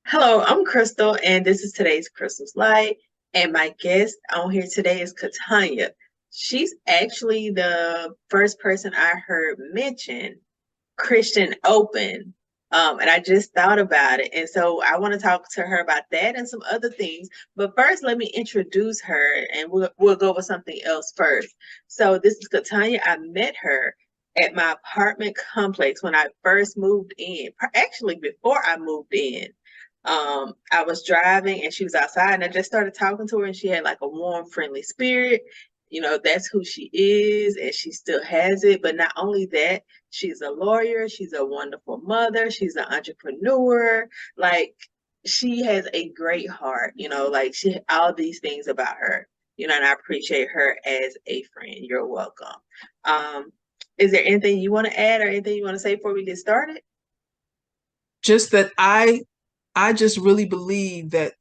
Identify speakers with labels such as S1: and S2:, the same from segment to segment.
S1: Hello, I'm Crystal, and this is today's Crystal's Light. And my guest on here today is Katanya. She's actually the first person I heard mention Christian Open. And I just thought about it. And so I want to talk to her about that and some other things. But first, let me introduce her and we'll go over something else first. So this is Katanya. I met her at my apartment complex when I first moved in. Actually, before I moved in, I was driving and she was outside and I just started talking to her and she had like a warm, friendly spirit. You know, that's who she is and she still has it. But not only that, she's a lawyer, she's a wonderful mother, she's an entrepreneur. Like she has a great heart, like she all these things about her, and I appreciate her as a friend. You're welcome. Um, is there anything you want to add or anything you want to say before we get started?
S2: Just that I just really believe that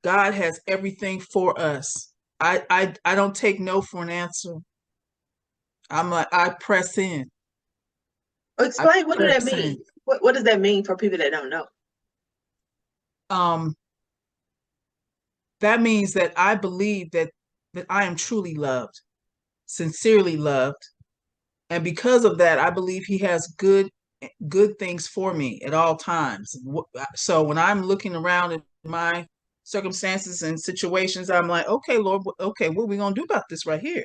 S2: God has everything for us. I don't take no for an answer. I'm like I press in. I
S1: Explain, what do that
S2: press in.
S1: mean? What does that mean for people that don't know?
S2: Um that means that I believe that I am truly loved, sincerely loved. And because of that, I believe he has good things for me at all times. So when I'm looking around at my circumstances and situations, I'm like, okay, Lord, okay, what are we gonna do about this right here?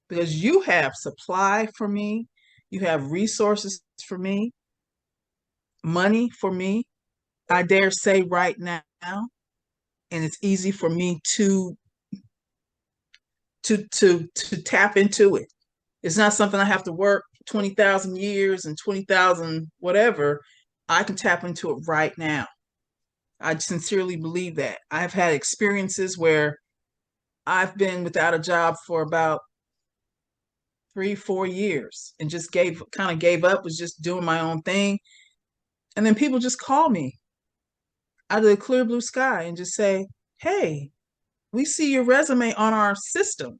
S2: Because you have supply for me, you have resources for me, money for me. I dare say right now, and it's easy for me to tap into it. It's not something I have to work 20,000 years and 20,000 whatever. I can tap into it right now. I sincerely believe that. I've had experiences where I've been without a job for about 3, 4 years and just gave up, was just doing my own thing. And then people just call me out of the clear blue sky and just say, hey, we see your resume on our system.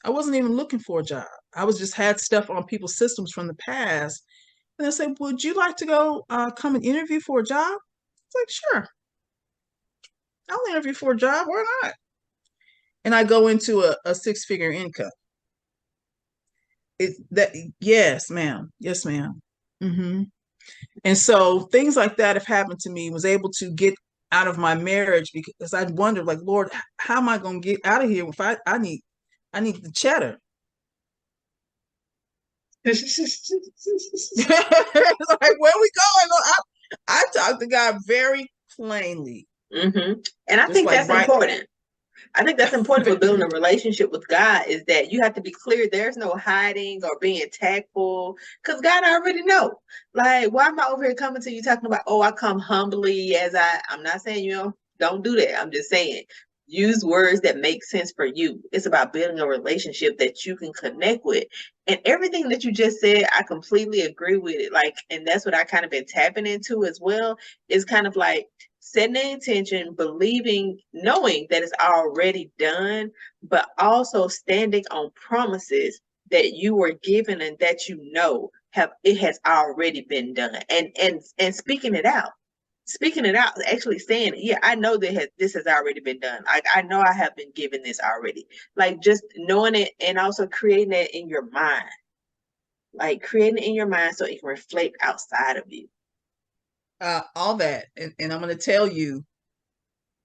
S2: I wasn't even looking for a job. I was just had stuff on people's systems from the past. And they say, would you like to go come and interview for a job? It's like, sure, I'll interview for a job. Why not? And I go into a six-figure income. It that yes, ma'am. Yes, madam hmm And so things like that have happened to me. Was able to get out of my marriage because I wondered, like, Lord, how am I going to get out of here if I need the cheddar. Like, where we going? I talk to God very plainly,
S1: Hmm. And I
S2: just
S1: think
S2: like
S1: that's
S2: right.
S1: important. I think that's important for building a relationship with God is that you have to be clear. There's no hiding or being tactful because God already know. Like, why am I over here coming to you talking about, oh, I come humbly as I'm not saying, don't do that. I'm just saying use words that make sense for you. It's about building a relationship that you can connect with. And everything that you just said, I completely agree with it. Like, and that's what I kind of been tapping into as well. Is kind of like setting the intention, believing, knowing that it's already done, but also standing on promises that you were given and that have it has already been done. And speaking it out, actually saying, yeah, I know that this has already been done. Like I know I have been given this already. Like just knowing it and also creating it in your mind. Like creating it in your mind so it can reflect outside of you.
S2: All that, and I'm going to tell you.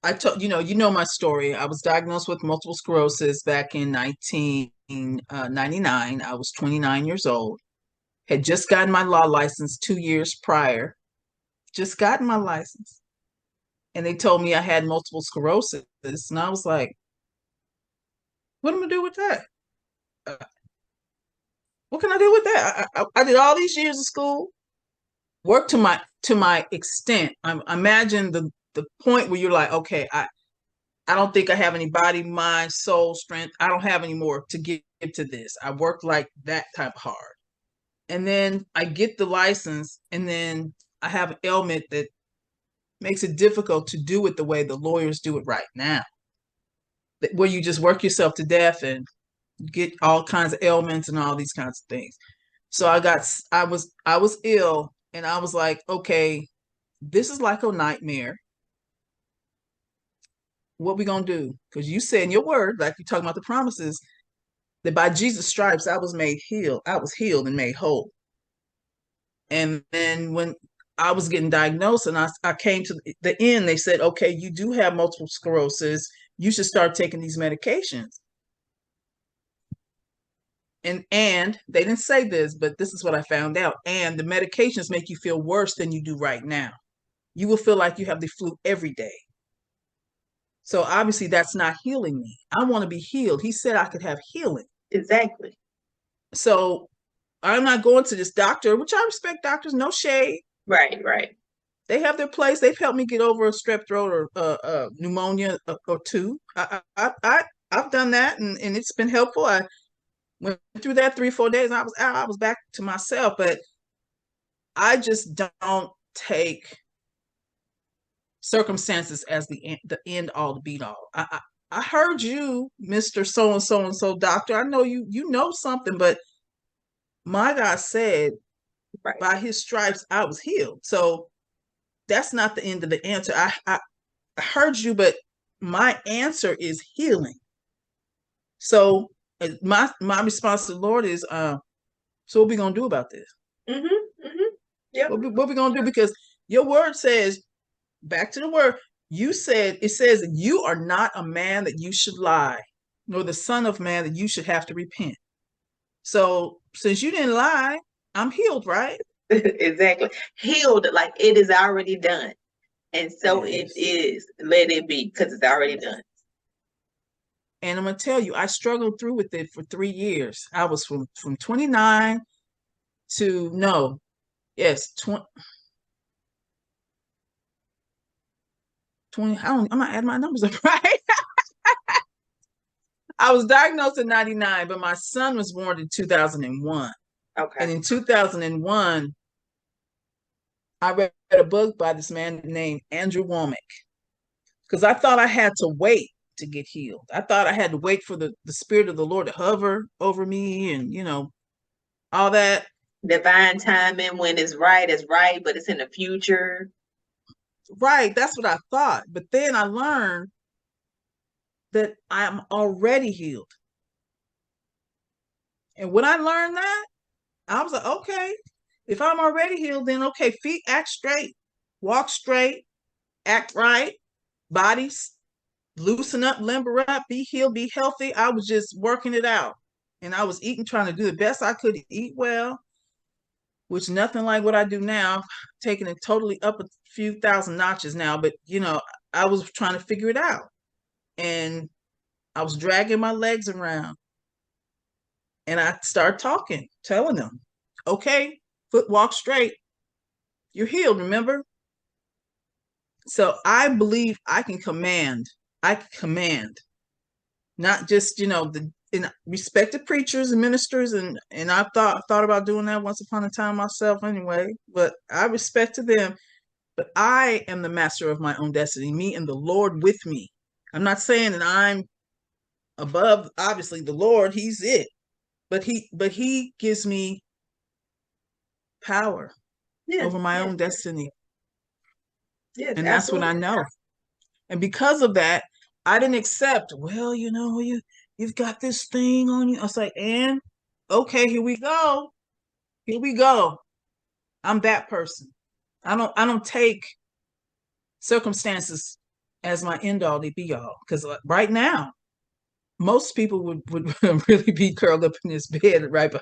S2: I told you know my story. I was diagnosed with multiple sclerosis back in 1999. I was 29 years old. Had just gotten my law license 2 years prior. Just gotten my license, and they told me I had multiple sclerosis, and I was like, "What am I gonna do with that? Uh, what can I do with that? I did all these years of school, work to my extent. I imagine the point where you're like, okay, I don't think I have any body, mind, soul, strength. I don't have any more to give to this. I work like that type of hard. And then I get the license, and then I have an ailment that makes it difficult to do it the way the lawyers do it right now, where you just work yourself to death and get all kinds of ailments and all these kinds of things. So I was ill, and I was like, okay, this is like a nightmare. What we gonna do? Because you said in your word, like you talking about the promises, that by Jesus' stripes I was made healed. I was healed and made whole. And then when I was getting diagnosed and I came to the end, they said, okay, you do have multiple sclerosis. You should start taking these medications. And they didn't say this, but this is what I found out. And the medications make you feel worse than you do right now. You will feel like you have the flu every day. So obviously that's not healing me. I want to be healed. He said I could have healing.
S1: Exactly.
S2: So I'm not going to this doctor, which I respect doctors, no shade.
S1: Right, right.
S2: They have their place. They've helped me get over a strep throat or pneumonia or two. I've done that, and it's been helpful. I went through that 3-4 days. And I was out. I was back to myself, but I just don't take circumstances as the end all, the beat all. I heard you, Mr. So and so and so doctor. I know you know something, but my God said,
S1: Right.
S2: by his stripes I was healed. So that's not the end of the answer. I heard you, but my answer is healing. So my response to the Lord is, so what we gonna do about this?
S1: Mm-hmm. Mm-hmm. Yep.
S2: What we gonna do? Because your word says, back to the word, you said, it says, you are not a man that you should lie, nor the son of man that you should have to repent. So since you didn't lie, I'm healed, right?
S1: Exactly. Healed, like it is already done. And so it
S2: Yes.
S1: is. Let it be, because it's already done.
S2: And I'm gonna tell you, I struggled through with it for 3 years. I was from 29 to no, yes, 20. I'm not adding my numbers up right. I was diagnosed in 99, but my son was born in 2001.
S1: Okay.
S2: And in 2001, I read a book by this man named Andrew Womack, because I thought I had to wait to get healed. I thought I had to wait for the Spirit of the Lord to hover over me and, all that.
S1: Divine timing, when it's right, but it's in the future.
S2: Right. That's what I thought. But then I learned that I'm already healed. And when I learned that, I was like, okay, if I'm already healed, then okay, feet act straight, walk straight, act right, bodies loosen up, limber up, be healed, be healthy. I was just working it out. And I was eating, trying to do the best I could to eat well, which nothing like what I do now, taking it totally up a few thousand notches now. But, I was trying to figure it out. And I was dragging my legs around. And I started talking, telling them, okay, foot walk straight. You're healed, remember? So I believe I can command. I can command, not just, the in respected preachers and ministers, and I thought about doing that once upon a time myself anyway, but I respected them. But I am the master of my own destiny, me and the Lord with me. I'm not saying that I'm above, obviously, the Lord, he's it. But he gives me power over my own destiny.
S1: Yes,
S2: And that's what
S1: absolutely.
S2: I know. And because of that, I didn't accept, well, you've got this thing on you. I was like, and okay, here we go. Here we go. I'm that person. I don't take circumstances as my end all, they be all. Because right now, most people would really be curled up in this bed right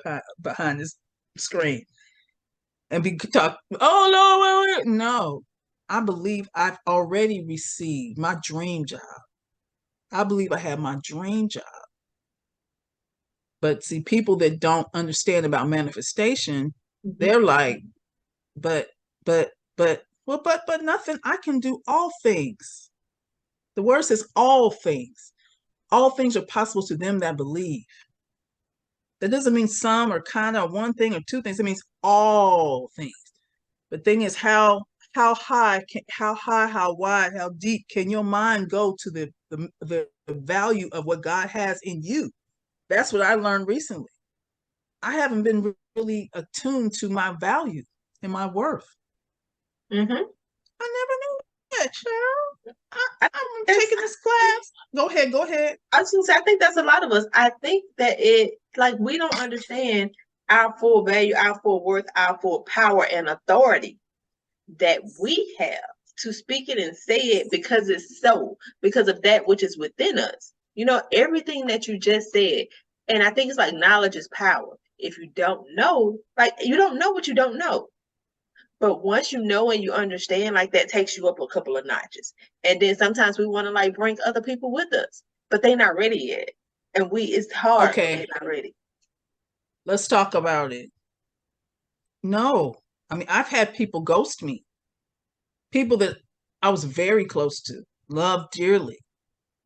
S2: behind this screen and be talk. Oh no, no. I believe I've already received my dream job. I believe I have my dream job. But see, people that don't understand about manifestation, they're like, but, well, but nothing. I can do all things. The word says all things. All things are possible to them that believe. That doesn't mean some or kind of one thing or two things. It means all things. The thing is, how high, how wide, how deep can your mind go to the value of what God has in you? That's what I learned recently. I haven't been really attuned to my value and my worth.
S1: Mm-hmm.
S2: I never knew that, child.
S1: I
S2: I'm
S1: that's
S2: taking this class. Go ahead, go ahead.
S1: I was gonna say, I think that's a lot of us. I think that like we don't understand our full value, our full worth, our full power and authority that we have to speak it and say it because it's so, because of that which is within us. Everything that you just said. And I think it's like knowledge is power. If you don't know, like you don't know what you don't know. But once you know and you understand, like that takes you up a couple of notches. And then sometimes we want to like bring other people with us, but they're not ready yet. And it's hard when they're
S2: Okay,
S1: not ready.
S2: let's talk about it. No, I mean, I've had people ghost me, people that I was very close to, loved dearly,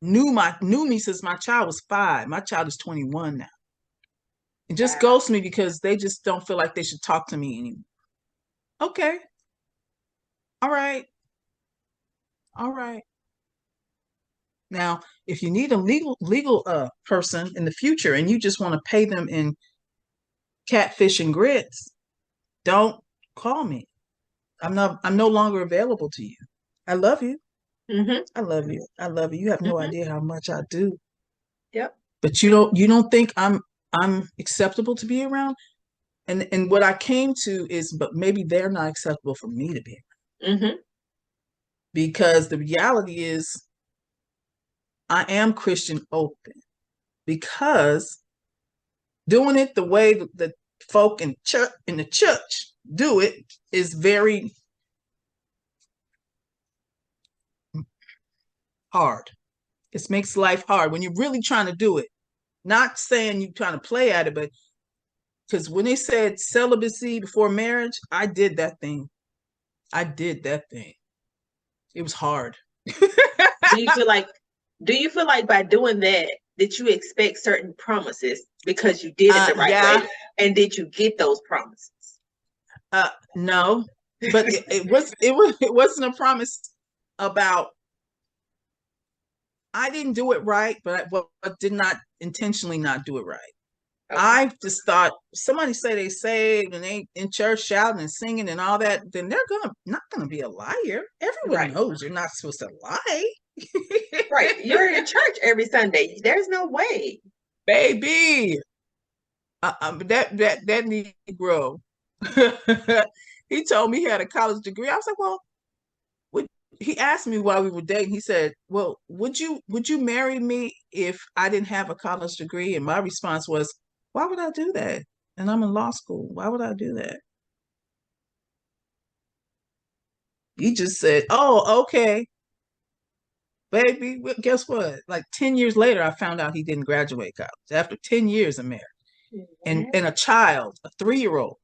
S2: knew me since my child was 5. My child is 21 now. And just
S1: Wow.
S2: ghost me because they just don't feel like they should talk to me anymore. Okay, all right, all right. Now, if you need a legal person in the future and you just want to pay them in catfish and grits, don't call me. I'm no longer available to you. I love you.
S1: Mm-hmm.
S2: I love you. I love you. You have no
S1: Mm-hmm.
S2: idea how much I do.
S1: Yep.
S2: But you don't think I'm acceptable to be around? And what I came to is, but maybe they're not acceptable for me to be around.
S1: Mm-hmm.
S2: Because the reality is I am Christian open, because doing it the way that folk in the church do it is very hard. It makes life hard when you're really trying to do it. Not saying you're trying to play at it, but because when they said celibacy before marriage, I did that thing. I did that thing. It was hard.
S1: Do you feel like by doing that, did you expect certain promises because you did it the right
S2: Yeah.
S1: way? And did you get those promises?
S2: No, but it wasn't a promise about. I didn't do it right, but did not intentionally not do it right.
S1: Okay.
S2: I just thought somebody say they saved and they in church shouting and singing and all that, then they're not gonna be a liar. Everyone
S1: Right.
S2: knows you're not supposed to lie.
S1: Right. You're in church every Sunday. There's no way.
S2: Baby. That Negro. He told me he had a college degree. I was like, well, he asked me while we were dating. He said, well, would you marry me if I didn't have a college degree? And my response was, why would I do that? And I'm in law school. Why would I do that? He just said, oh, okay, baby. Well, guess what? Like 10 years later, I found out he didn't graduate college after 10 years of marriage and a child, a 3-year-old.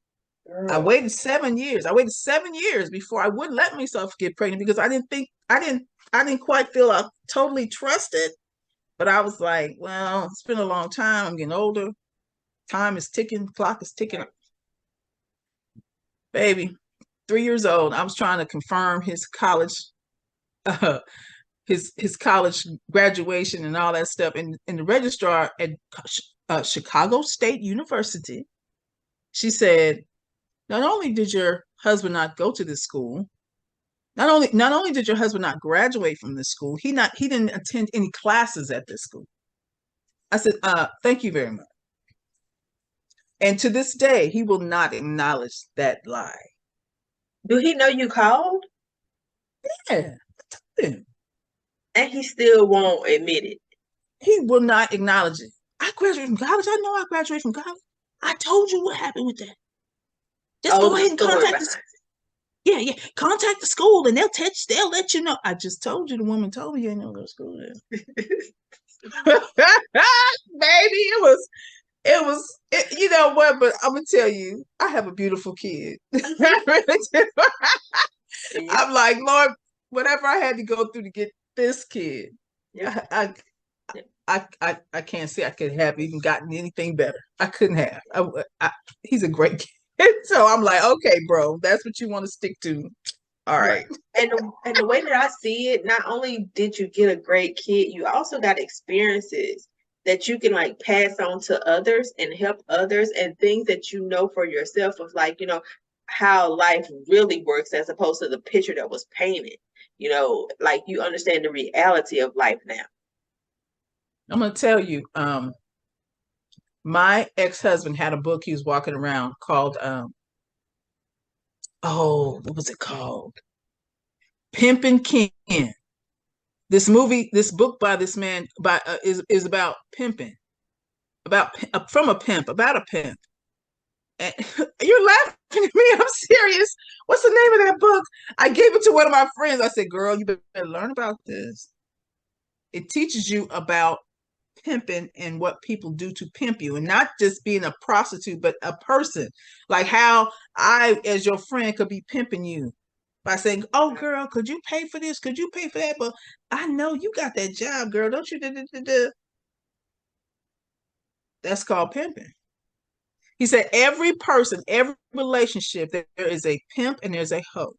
S2: I
S1: Girl.
S2: waited 7 years. I waited 7 years before I would let myself get pregnant because I didn't quite feel totally trusted. But I was like, well, it's been a long time. I'm getting older. Time is ticking. Clock is ticking. Baby, 3 years old. I was trying to confirm his college, uh, his college graduation and all that stuff. And the registrar at Chicago State University, she said, not only did your husband not go to this school, not only did your husband not graduate from this school, he didn't attend any classes at this school. I said, thank you very much. And to this day, he will not acknowledge that lie.
S1: Do he know you called?
S2: Yeah.
S1: And he still won't admit it.
S2: He will not acknowledge it. I graduated from college. I know I graduated from college. I told you what happened with that. Just
S1: Oh,
S2: go
S1: the
S2: ahead and
S1: story
S2: contact
S1: behind
S2: the yeah. Contact the school and they'll let you know. I just told you the woman told me you ain't no go to school there.
S1: it.
S2: Baby, you know what, but I'm gonna tell you, I have a beautiful kid. I really do.
S1: Yep.
S2: I'm like, Lord, whatever I had to go through to get this kid,
S1: Yep.
S2: I can't say I could have even gotten anything better. I couldn't have. He's a great kid. So I'm like, okay, bro, that's what you want to stick to. All right.
S1: And the way that I see it, not only did you get a great kid, you also got experiences that you can like pass on to others and help others, and things that you know for yourself of like, how life really works as opposed to the picture that was painted. Like you understand the reality of life now.
S2: I'm gonna tell you, my ex-husband had a book he was walking around called oh, what was it called? Pimpin' Ken. This book by this man is about pimping, about from a pimp, about a pimp. And you're laughing at me. I'm serious. What's the name of that book? I gave it to one of my friends. I said, "Girl, you better learn about this. It teaches you about pimping and what people do to pimp you, and not just being a prostitute, but a person. Like how I, as your friend, could be pimping you by saying, "Oh, girl, could you pay for this? Could you pay for that? But I know you got that job, girl, don't you?" That's called pimping. He said, every person, every relationship, there is a pimp and there's a hoe.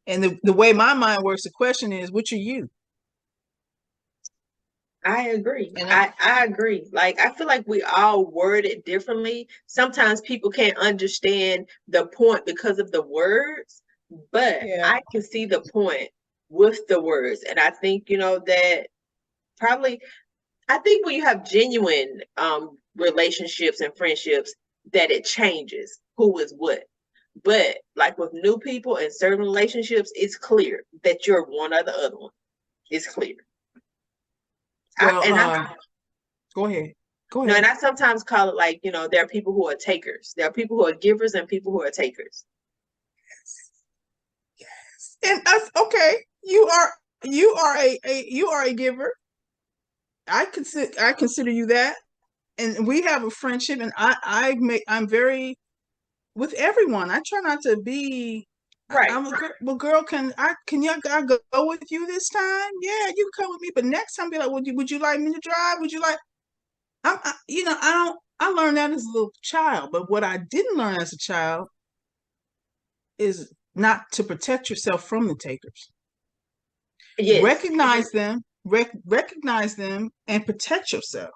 S2: And the way my mind works, the question is, which are you?
S1: I agree.
S2: And
S1: I agree. Like I feel like we all word it differently. Sometimes people can't understand the point because of the words, but
S2: yeah,
S1: I can see the point with the words. And I think, that probably I think when you have genuine relationships and friendships that it changes who is what. But like with new people and certain relationships, it's clear that you're one or the other one. It's clear.
S2: well,
S1: I
S2: go ahead. Go
S1: No, and
S2: ahead.
S1: I sometimes call it like, there are people who are takers. There are people who are givers and people who are takers.
S2: And us, okay, you are a giver. I consider you that. And we have a friendship, and I'm very with everyone. I try not to be.
S1: Right.
S2: I'm a girl. Well, girl, I go with you this time? Yeah, you can come with me. But next time, be like, would you like me to drive? Would you like? I don't. I learned that as a little child, but what I didn't learn as a child is not to protect yourself from the takers.
S1: Yes.
S2: Recognize them, and protect yourself.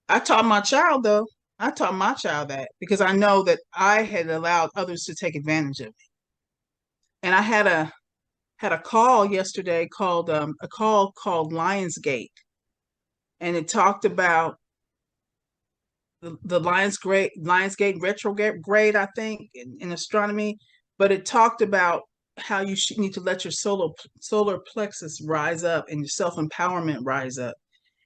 S2: I taught my child though. I taught my child that because I know that I had allowed others to take advantage of me. And I had a call yesterday called a call called Lionsgate, and it talked about the Lionsgate retrograde, I think, in astronomy, but it talked about how you should need to let your solar plexus rise up and your self empowerment rise up.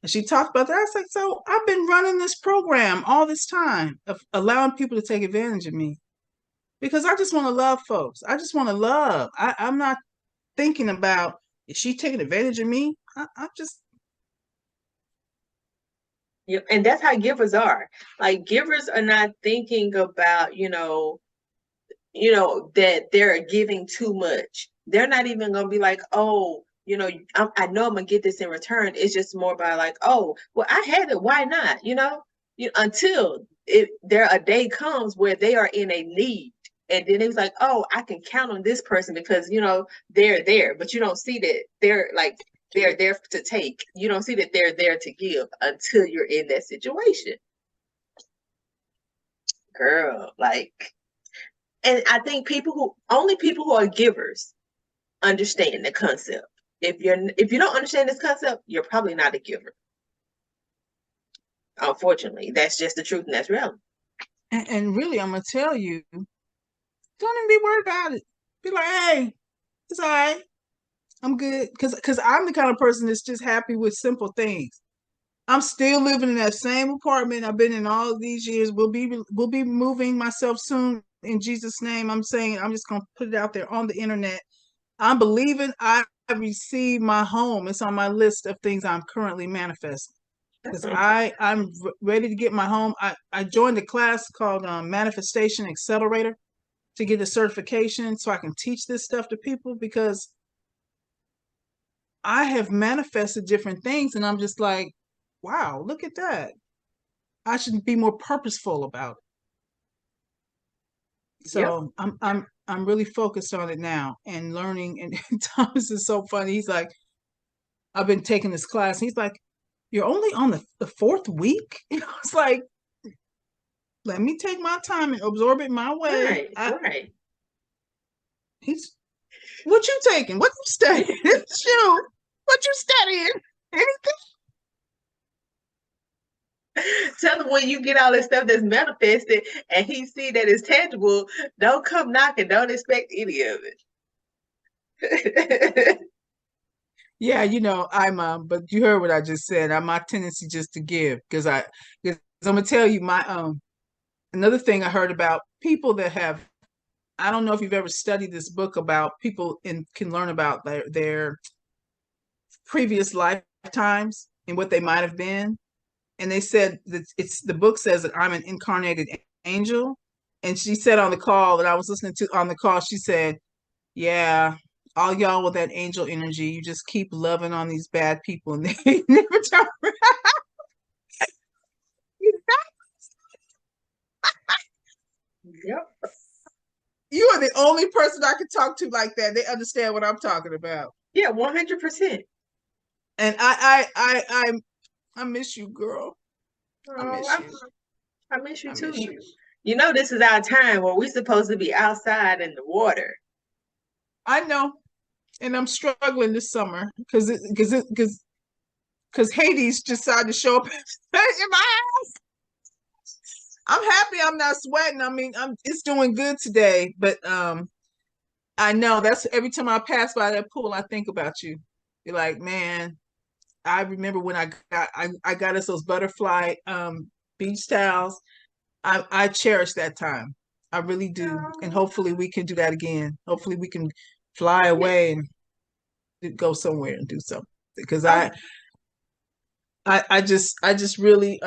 S2: And she talked about that. I was like, so I've been running this program all this time of allowing people to take advantage of me because I just want to love folks. I just want to love. I'm not thinking about, is she taking advantage of me? I'm just.
S1: Yep. And that's how givers are. Like givers are not thinking about, that they're giving too much. They're not even going to be like, oh, I know I'm going to get this in return. It's just more by like, oh, well, I had it. Why not? Until there a day comes where they are in a need. And then it's like, oh, I can count on this person because, they're there. But you don't see that they're there to take. You don't see that they're there to give until you're in that situation. Girl, like, and I think people who are givers understand the concept. If you don't understand this concept, you're probably not a giver. Unfortunately, that's just the truth and that's reality.
S2: And really, I'm gonna tell you, don't even be worried about it. Be like, hey, it's all right. I'm good, because I'm the kind of person that's just happy with simple things. I'm still living in that same apartment I've been in all these years. We'll be moving myself soon in Jesus' name. I'm saying I'm just gonna put it out there on the internet. I'm believing I received my home. It's on my list of things I'm currently manifesting because I'm ready to get my home. I joined a class called Manifestation Accelerator to get a certification so I can teach this stuff to people because I have manifested different things and I'm just like, wow, look at that. I should be more purposeful about it.
S1: Yep.
S2: So I'm really focused on it now and learning. And Thomas is so funny. He's like, I've been taking this class. He's like, you're only on the fourth week? It's like, Let me take my time and absorb it my way.
S1: Right, right.
S2: He's what you taking? What you studying? Shoot. What you studying? Anything?
S1: Tell him when you get all this stuff that's manifested and he see that it's tangible, don't come knocking. Don't expect any of it.
S2: Yeah, I'm but you heard what I just said. I'm my tendency just to give because I'm gonna tell you my another thing I heard about people that have I don't know if you've ever studied this book about people and can learn about their previous lifetimes and what they might have been. And they said that it's the book says that I'm an incarnated angel. And she said on the call that I was listening to on the call, she said, yeah, all y'all with that angel energy, you just keep loving on these bad people and they never turn around.
S1: Yep.
S2: You are the only person I can talk to like that. They understand what I'm talking about.
S1: Yeah, 100%.
S2: And I miss you, girl. I miss you.
S1: I miss you
S2: I
S1: too.
S2: miss you.
S1: You know, this is our time where we're supposed to be outside in the water.
S2: I know, and I'm struggling this summer because Hades decided to show up in my house. I'm happy I'm not sweating. I mean, it's doing good today, but I know that's every time I pass by that pool, I think about you. You're like, man, I remember when I got us those butterfly beach towels. I cherish that time. I really do. And hopefully we can do that again. Hopefully we can fly away and go somewhere and do something. Because I just really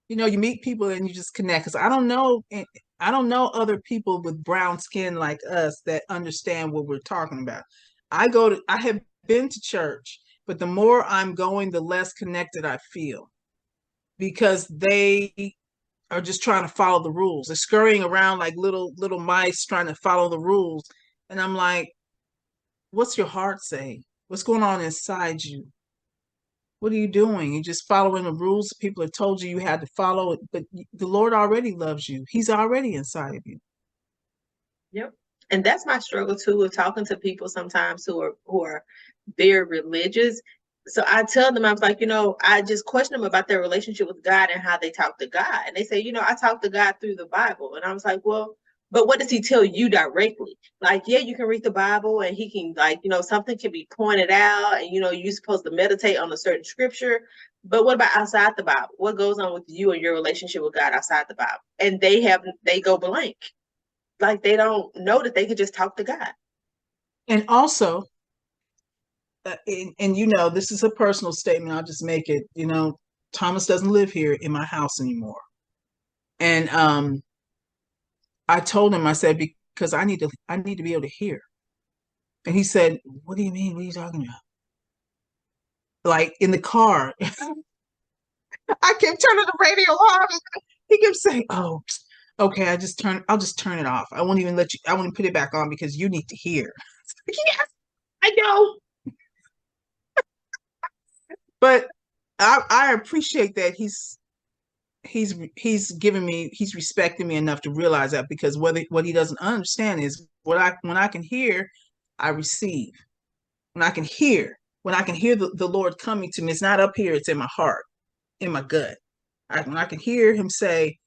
S2: you meet people and you just connect. Because I don't know other people with brown skin like us that understand what we're talking about. I have been to church, but the more I'm going, the less connected I feel because they are just trying to follow the rules. They're scurrying around like little mice trying to follow the rules. And I'm like, what's your heart saying? What's going on inside you? What are you doing? You're just following the rules people have told you had to follow, but the Lord already loves you. He's already inside of you.
S1: Yep. And that's my struggle too with talking to people sometimes who are very religious. So I tell them, I was like, I just question them about their relationship with God and how they talk to God. And they say, I talk to God through the Bible. And I was like, well, but what does he tell you directly? Like, yeah, you can read the Bible and he can something can be pointed out and you're supposed to meditate on a certain scripture. But what about outside the Bible? What goes on with you and your relationship with God outside the Bible? And they go blank. Like they don't know that they could just talk to God.
S2: And also, and this is a personal statement. I'll just make it. Thomas doesn't live here in my house anymore. And I told him, I said, because I need to be able to hear. And he said, what do you mean? What are you talking about? Like in the car. I kept turning the radio off. He kept saying, oh, okay, I'll just turn it off. I won't even I won't put it back on because you need to hear. Yes, I know. But I appreciate that he's giving me, he's respecting me enough to realize that, because what he doesn't understand is when I can hear, I receive. When I can hear the Lord coming to me, it's not up here, it's in my heart, in my gut. When I can hear him say,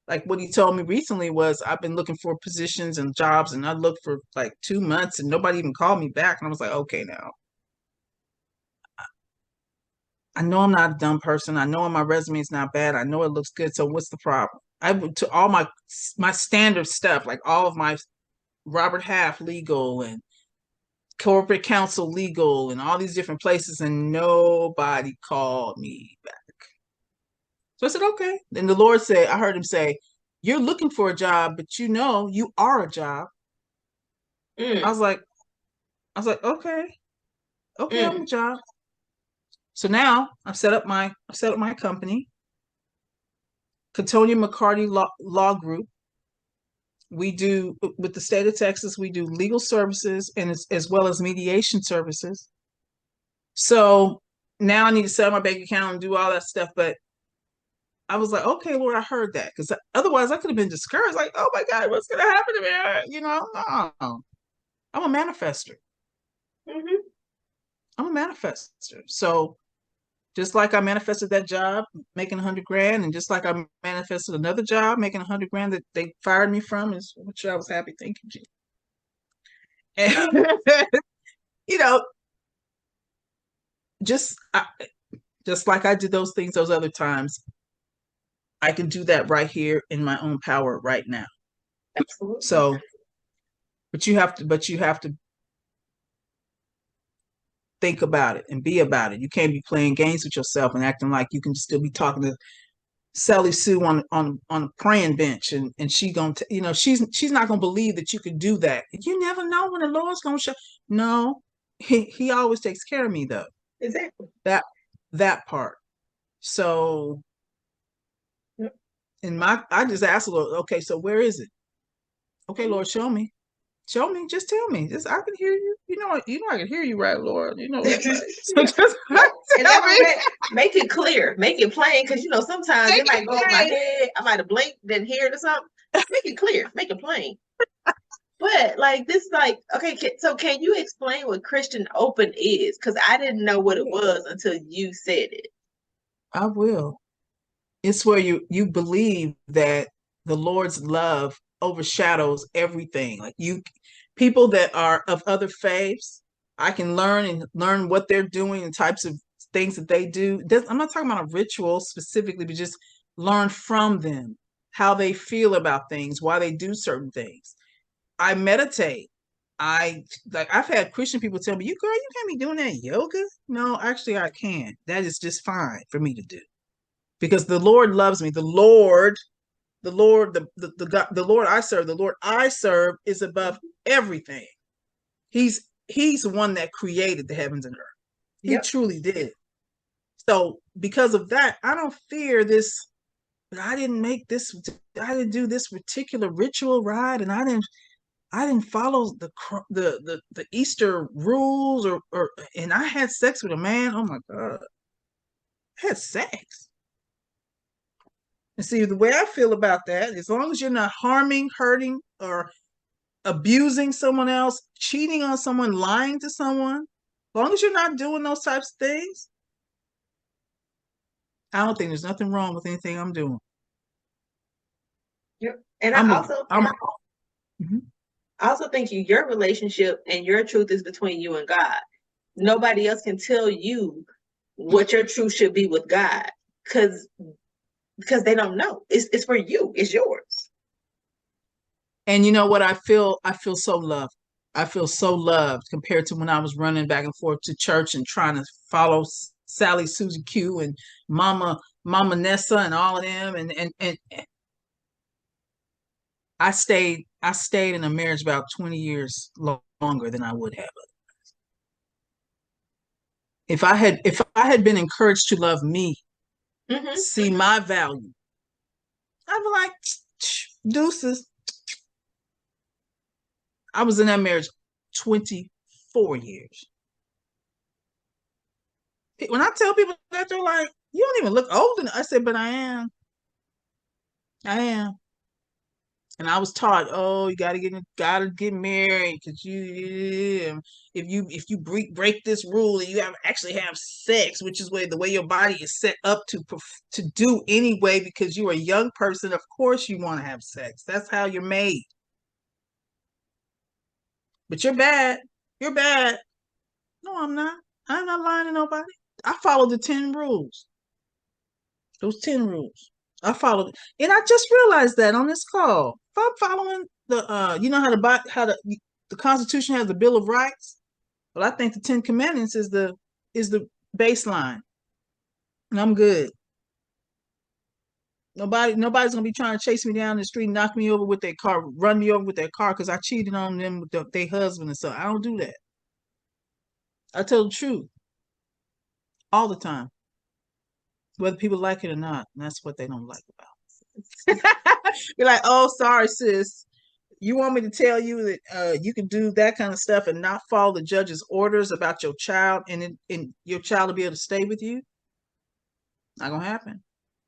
S2: like what he told me recently was, I've been looking for positions and jobs and I looked for like 2 months and nobody even called me back. And I was like, okay, now I know I'm not a dumb person. I know my resume is not bad. I know it looks good. So what's the problem? I went to all my standard stuff, like all of my Robert Half legal and corporate counsel legal and all these different places, and nobody called me back. So I said, okay. Then the Lord said, I heard him say, you're looking for a job, but you are a job. I was like, okay, I'm a job. So now I've set up my company, Katonia McCarty Law Group. We do, with the state of Texas, we do legal services and as well as mediation services. So now I need to set up my bank account and do all that stuff, but I was like, okay, Lord, I heard that. Because otherwise I could have been discouraged, like, oh my God, what's gonna happen to me? No. I'm a manifester.
S1: Hmm.
S2: I'm a manifester. So just like I manifested that job making 100 grand, and just like I manifested another job making 100 grand that they fired me from, is which I was happy. Thank you, G. And you know, just just like I did those things those other times, I can do that right here in my own power right now.
S1: Absolutely.
S2: So, but you have to think about it and be about it. You can't be playing games with yourself and acting like you can still be talking to Sally Sue on a praying bench, and she gonna she's not gonna believe that you can do that. You never know when the Lord's gonna show. No, he always takes care of me though.
S1: Exactly.
S2: That that part. So
S1: Yep.
S2: in my I just asked the Lord, okay, so where is it? Okay,
S1: Mhm.
S2: Lord, show me. Show me, just tell me. Just I can hear you. I can hear you, right, Lord. You know that, right? So just
S1: Yep. And
S2: tell
S1: that
S2: me.
S1: way, make it clear, make it plain, because sometimes
S2: Make
S1: it
S2: it
S1: might go over my
S2: plain.
S1: head. I might have blinked, didn't hear it or something. Make it clear, make it plain. But like this, like, okay, so can you explain what Christian Open is? Because I didn't know
S2: I
S1: what it
S2: will.
S1: was until you said it.
S2: I will. It's where you believe that the Lord's love overshadows everything. Like people that are of other faiths, I can learn what they're doing and types of things that they do. I'm not talking about a ritual specifically, but just learn from them how they feel about things, why they do certain things. I meditate. I've had Christian people tell me, you can't be doing that yoga. No, actually I can. That is just fine for me to do because the Lord loves me. The God, the Lord I serve is above everything. He's the one that created the heavens and earth. He
S1: Yep.
S2: truly did. So because of that, I don't fear this. I didn't make this. I didn't do this particular ritual ride, and I didn't follow the Easter rules, or and I had sex with a man. Oh my God, I had sex. And see, the way I feel about that, as long as you're not harming, hurting, or abusing someone else, cheating on someone, lying to someone, as long as you're not doing those types of things, I don't think there's nothing wrong with anything I'm doing.
S1: Yep. And
S2: I'm a, I'm. Mhm.
S1: I also think your relationship and your truth is between you and God. Nobody else can tell you what your truth should be with God, because they don't know. It's for you. It's yours.
S2: And you know what? I feel so loved. I feel so loved compared to when I was running back and forth to church and trying to follow Sally Susie Q and Mama Nessa and all of them. And I stayed in a marriage about 20 years longer than I would have. If I had been encouraged to love me,
S1: Hmm.
S2: see my value, I'd be like, deuces. I was in that marriage 24 years. When I tell people that, they're like, you don't even look old enough. I said, but I am. I am. And I was taught, oh, you gotta get married because if you break this rule and you actually have sex, which is the way your body is set up to do anyway, because you're a young person, of course you want to have sex. That's how you're made. But you're bad. You're bad. No, I'm not. I'm not lying to nobody. I follow the 10 rules. Those 10 rules. I followed it. And I just realized that on this call. If I'm following you know how the Constitution has the Bill of Rights? Well, I think the 10 Commandments is the baseline. And I'm good. Nobody's gonna be trying to chase me down the street, knock me over with their car, run me over with their car because I cheated on them with their husband and stuff. I don't do that. I tell the truth all the time, whether people like it or not. And that's what they don't like about. You're like, oh, sorry, sis. You want me to tell you that you can do that kind of stuff and not follow the judge's orders about your child, and your child will be able to stay with you? Not gonna happen.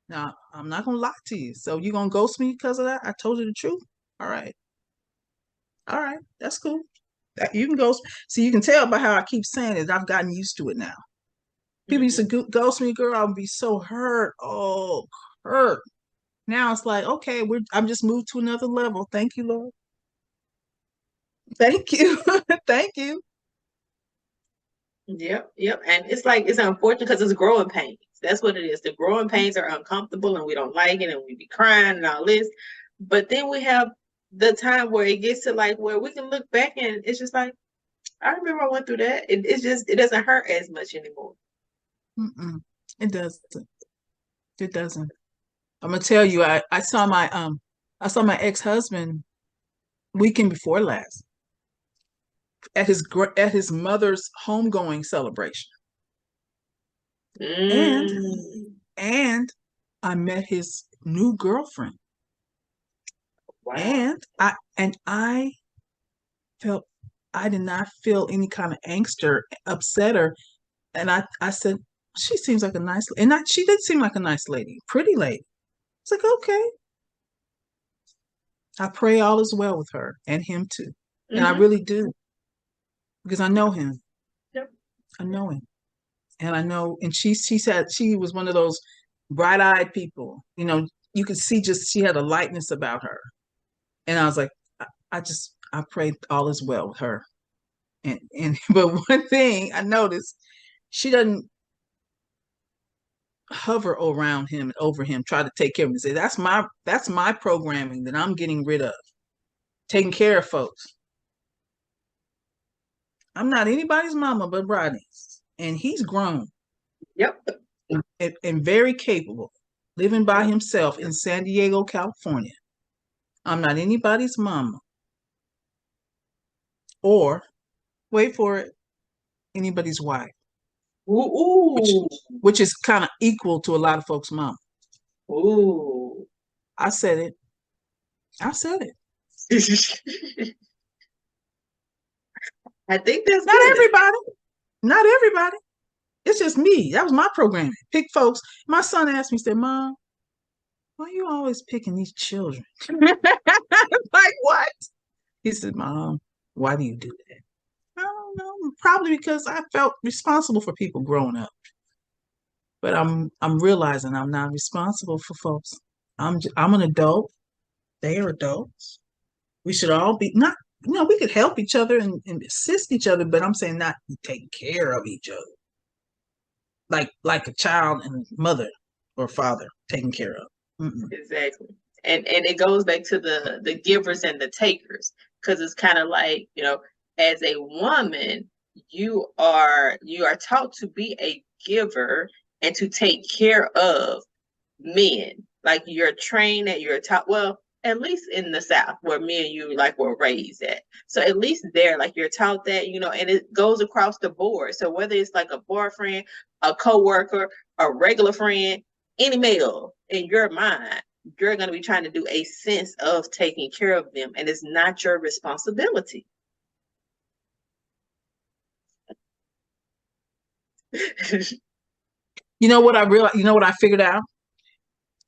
S2: Now, I'm not gonna lie to you. So you gonna ghost me because of that? I told you the truth. All right. All right. That's cool. You can ghost. See, you can tell by how I keep saying it. I've gotten used to it now. People used to
S1: Mhm.
S2: ghost me, girl. I would be so hurt. Oh, hurt. Now it's like, okay, I'm just moved to another level. Thank you, Lord. Thank you. Thank you.
S1: Yep, yep. And it's like it's unfortunate because it's growing pains. That's what it is. The growing pains are uncomfortable and we don't like it and we be crying and all this. But then we have the time where it gets to like where we can look back and it's just like, I remember I went through that. It's just it doesn't hurt as much anymore.
S2: Mm-mm. It doesn't. It doesn't. I'm gonna tell you, I saw my ex-husband weekend before last at his mother's homegoing celebration. And
S1: Mm,
S2: and I met his new girlfriend.
S1: wow.
S2: And I felt I did not feel any kind of angst or upset or and I said, she seems like a nice and not she did seem like a nice lady, pretty lady. It's like, okay. I pray all is well with her and him too. And I
S1: Hmm.
S2: really do because I know him.
S1: Yep.
S2: I know him. And I know and she said she was one of those bright-eyed people. You could see just she had a lightness about her. And I was like, I pray all is well with her. And but one thing I noticed, she doesn't hover around him and over him, try to take care of him and say, that's my programming that I'm getting rid of, taking care of folks. I'm not anybody's mama but Rodney's. And he's grown
S1: Yep.
S2: and very capable, living by himself in San Diego, California. I'm not anybody's mama or, wait for it, anybody's wife, which
S1: Ooh,
S2: which is kind of equal to a lot of folks' mom.
S1: ooh, ooh.
S2: I said it. I said it.
S1: I think that's
S2: Not
S1: good.
S2: everybody. Not everybody. It's just me. That was my programming. Pick folks. My son asked me, said, Mom, why are you always picking these children? Like what? He said, Mom, why do you do that? I don't know. Probably because I felt responsible for people growing up. But I'm realizing I'm not responsible for folks. I'm an adult. They are adults. We should all be not, we could help each other and assist each other, but I'm saying not take care of each other. Like a child and mother or father taken care of. Mm-mm.
S1: Exactly. And it goes back to the givers and the takers because it's kind of like, as a woman, you are taught to be a giver and to take care of men. Like you're trained and you're taught, well, at least in the South where me and you like were raised at. So at least there, like you're taught that, and it goes across the board. So whether it's like a boyfriend, a coworker, a regular friend, any male in your mind, you're going to be trying to do a sense of taking care of them, and it's not your responsibility.
S2: You know what I realized? You know what I figured out?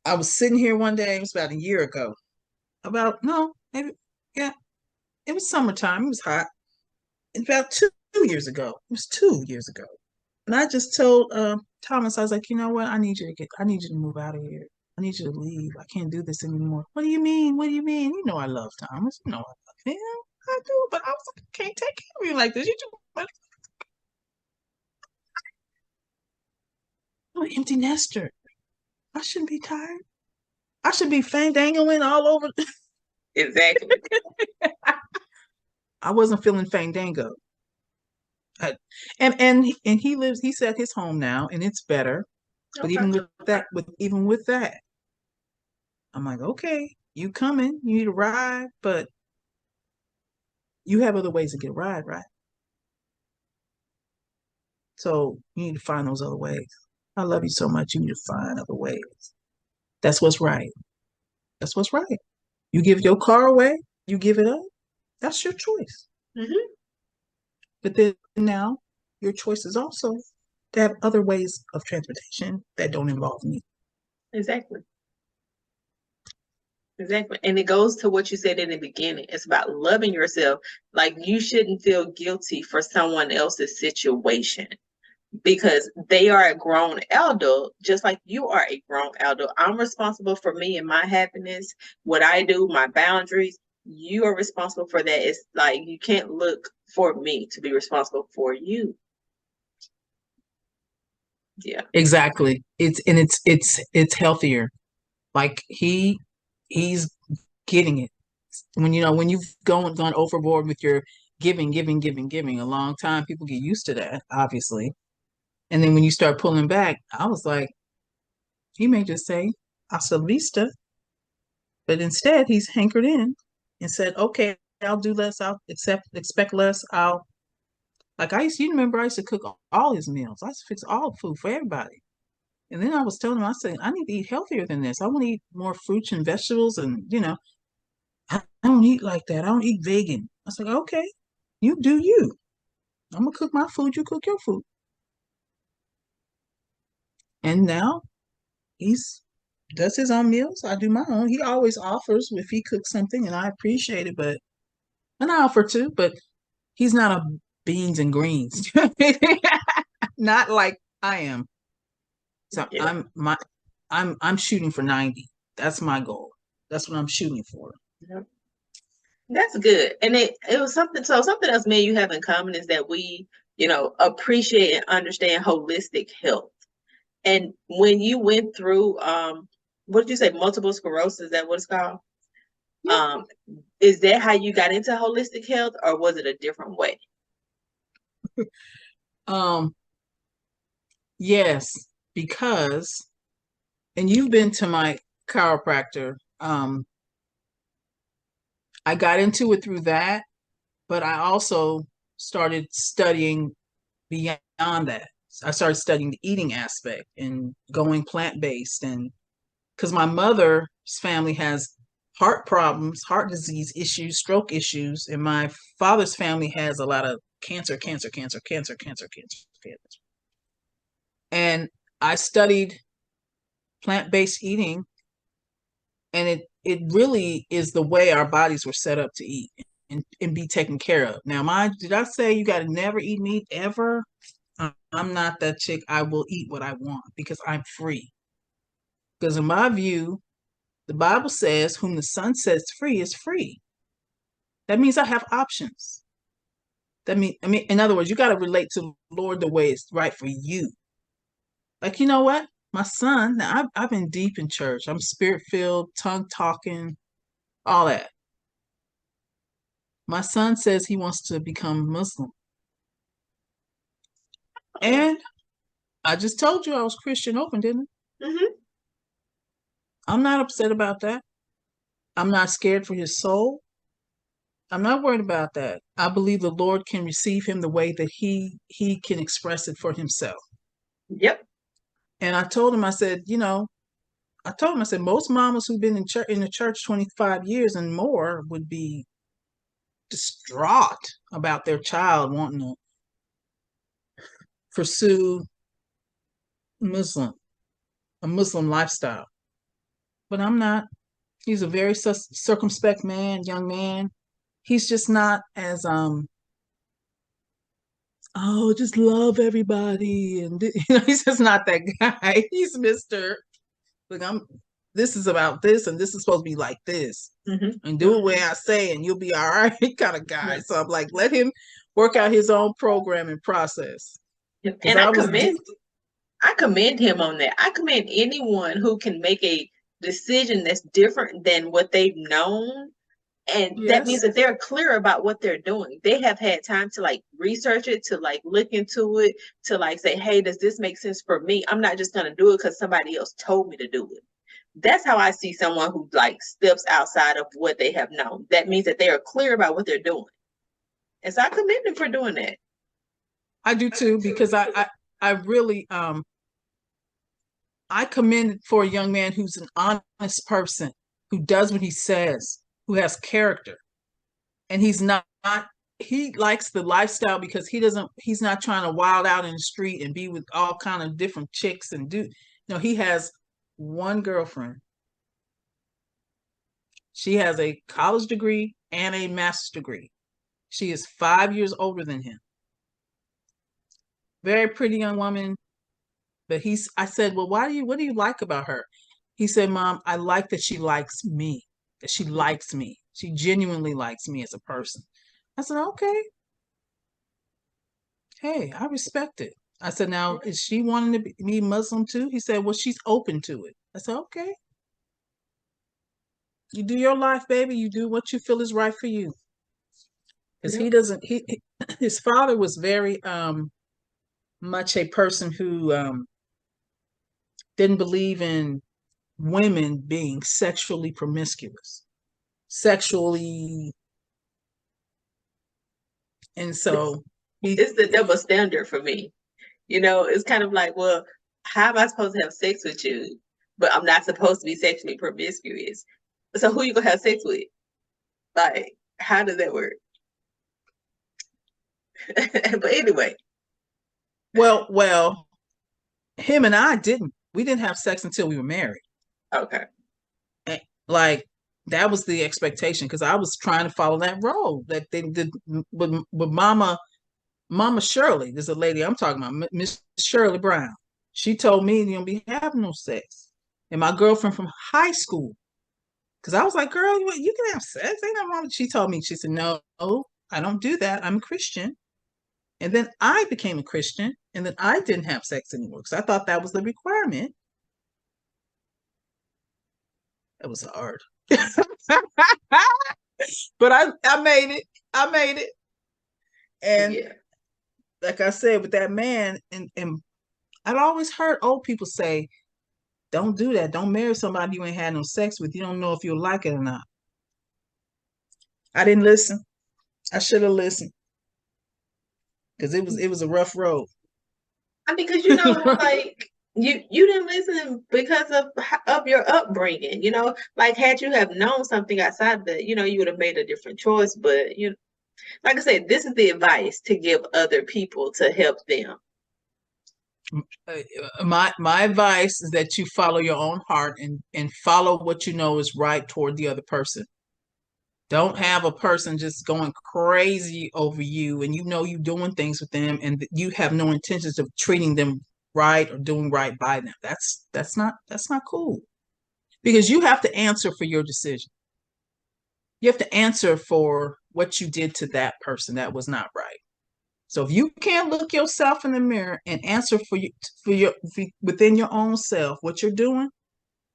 S2: I was sitting here one day, it was about a year ago. About, no, maybe, yeah, it was summertime. It was hot. About 2 years ago. It was 2 years ago. And I just told Thomas, I was like, you know what? I need you to move out of here. I need you to leave. I can't do this anymore. What do you mean? What do you mean? You know I love Thomas. You know I love him. I do, but I was like, I can't take care of you like this. I'm an empty nester. I shouldn't be tired. I should be fandangling all over.
S1: Exactly.
S2: I wasn't feeling fandango. I, and he lives. He's at his home now, and it's better. But
S1: Okay.
S2: even with that, I'm like, okay, you coming? You need a ride, but you have other ways to get a ride, right? So you need to find those other ways. I love you so much. You need to find other ways. That's what's right. That's what's right. You give your car away. You give it up. That's your choice.
S1: Hmm.
S2: But then now your choice is also to have other ways of transportation that don't involve me.
S1: Exactly. Exactly. And it goes to what you said in the beginning. It's about loving yourself. Like you shouldn't feel guilty for someone else's situation because they are a grown adult, just like you are a grown adult. I'm responsible for me and my happiness, what I do, my boundaries. You are responsible for that. It's like you can't look for me to be responsible for you. Yeah.
S2: Exactly. It's healthier. Like he's getting it. When when you've gone overboard with your giving a long time, people get used to that, obviously. And then when you start pulling back, I was like, he may just say hasta la vista, but instead he's hankered in and said, okay, I'll do less, I'll expect less, I'll like you remember I used to cook all his meals. I used to fix all the food for everybody. And then I was telling him, I said, I need to eat healthier than this. I want to eat more fruits and vegetables and I don't eat like that. I don't eat vegan. I was like, okay, you do you. I'm gonna cook my food, you cook your food. And now he's does his own meals. I do my own. He always offers if he cooks something and I appreciate it, but and I offer too, but he's not a beans and greens. Not like I am. So
S1: Yeah.
S2: I'm shooting for 90. That's my goal. That's what I'm shooting for.
S1: Yeah. That's good. And it was something so something else me and you have in common is that we, appreciate and understand holistic health. And when you went through what did you say, multiple sclerosis, is that what it's called?
S2: Yeah.
S1: Um, is that how you got into holistic health or was it a different way?
S2: Um, yes, because and you've been to my chiropractor. I got into it through that, but I also started studying beyond that. I started studying the eating aspect and going plant-based and because my mother's family has heart problems, heart disease issues, stroke issues, and my father's family has a lot of cancer. And I studied plant-based eating, and it really is the way our bodies were set up to eat and be taken care of. Now, did I say you got to never eat meat ever? I'm not that chick. I will eat what I want because I'm free. Because in my view, the Bible says, whom the Son sets free is free. That means I have options. In other words, you got to relate to the Lord the way it's right for you. Like, you know what? My son, now I've been deep in church. I'm spirit filled, tongue talking, all that. My son says he wants to become Muslim. And I just told you I was Christian open, didn't I?
S1: Mm-hmm.
S2: I'm not upset about that. I'm not scared for his soul. I'm not worried about that. I believe the Lord can receive him the way that he can express it for himself.
S1: Yep.
S2: And I told him, I said most mamas who've been in the church 25 years and more would be distraught about their child wanting to pursue Muslim, a Muslim lifestyle. But I'm not. He's a very circumspect man, young man. He's just not as oh, just love everybody, and he's just not that guy. He's Mister. Like this is about this, and this is supposed to be like this,
S1: Mm-hmm.
S2: and do it where I say, and you'll be all right, kind of guy.
S1: Yep.
S2: So I'm like, let him work out his own programming process.
S1: Yep.
S2: Because
S1: And
S2: I was,
S1: I commend him on that. I commend anyone who can make a decision that's different than what they've known. And that means
S2: yes,
S1: that they're clear about what they're doing. They have had time to like research it, to like look into it, to like say, hey, does this make sense for me? I'm not just going to do it because somebody else told me to do it. That's how I see someone who like steps outside of what they have known. That means that they are clear about what they're doing. And so I commend them for doing that.
S2: I do too, because I really I commend for a young man who's an honest person, who does what he says, who has character, and he's not he likes the lifestyle because he's not trying to wild out in the street and be with all kind of different chicks and do he has one girlfriend. She has a college degree and a master's degree. She is 5 years older than him. Very pretty young woman. But I said, well, what do you like about her? He said, Mom, I like that she likes me, that she likes me. She genuinely likes me as a person. I said, okay. Hey, I respect it. I said, now, is she wanting to be Muslim too? He said, well, she's open to it. I said, okay. You do your life, baby. You do what you feel is right for you. Because
S1: Yep.
S2: he doesn't, his father was very much a person who didn't believe in women being sexually promiscuous, sexually, and so
S1: It's the double standard for me. You know, it's kind of like, well, how am I supposed to have sex with you, but I'm not supposed to be sexually promiscuous? So who you gonna have sex with? Like, how does that work? But anyway,
S2: well, him and I didn't. We didn't have sex until we were married.
S1: okay.
S2: And, like that was the expectation because I was trying to follow that role that they did with Mama Shirley. There's a lady I'm talking about, Miss Shirley Brown. She told me you don't be having no sex. And my girlfriend from high school, because I was like, girl, you can have sex. Ain't nothing wrong. She told me, she said, no, I don't do that. I'm a Christian. And then I became a Christian, and then I didn't have sex anymore because I thought that was the requirement. It was hard. But I made it. I made it. And
S1: Yeah.
S2: like I said, with that man, and I've always heard old people say, don't do that. Don't marry somebody you ain't had no sex with. You don't know if you'll like it or not. I didn't listen. I should have listened. Because it was a rough road.
S1: I mean, because like you didn't listen because of your upbringing. Like had you have known something outside that, you would have made a different choice. But like I said, this is the advice to give other people to help them.
S2: My advice is that you follow your own heart and follow what you know is right toward the other person. Don't have a person just going crazy over you and you know you doing things with them and you have no intentions of treating them right or doing right by them. That's not cool. Because you have to answer for your decision. You have to answer for what you did to that person that was not right. So if you can't look yourself in the mirror and answer for within your own self what you're doing,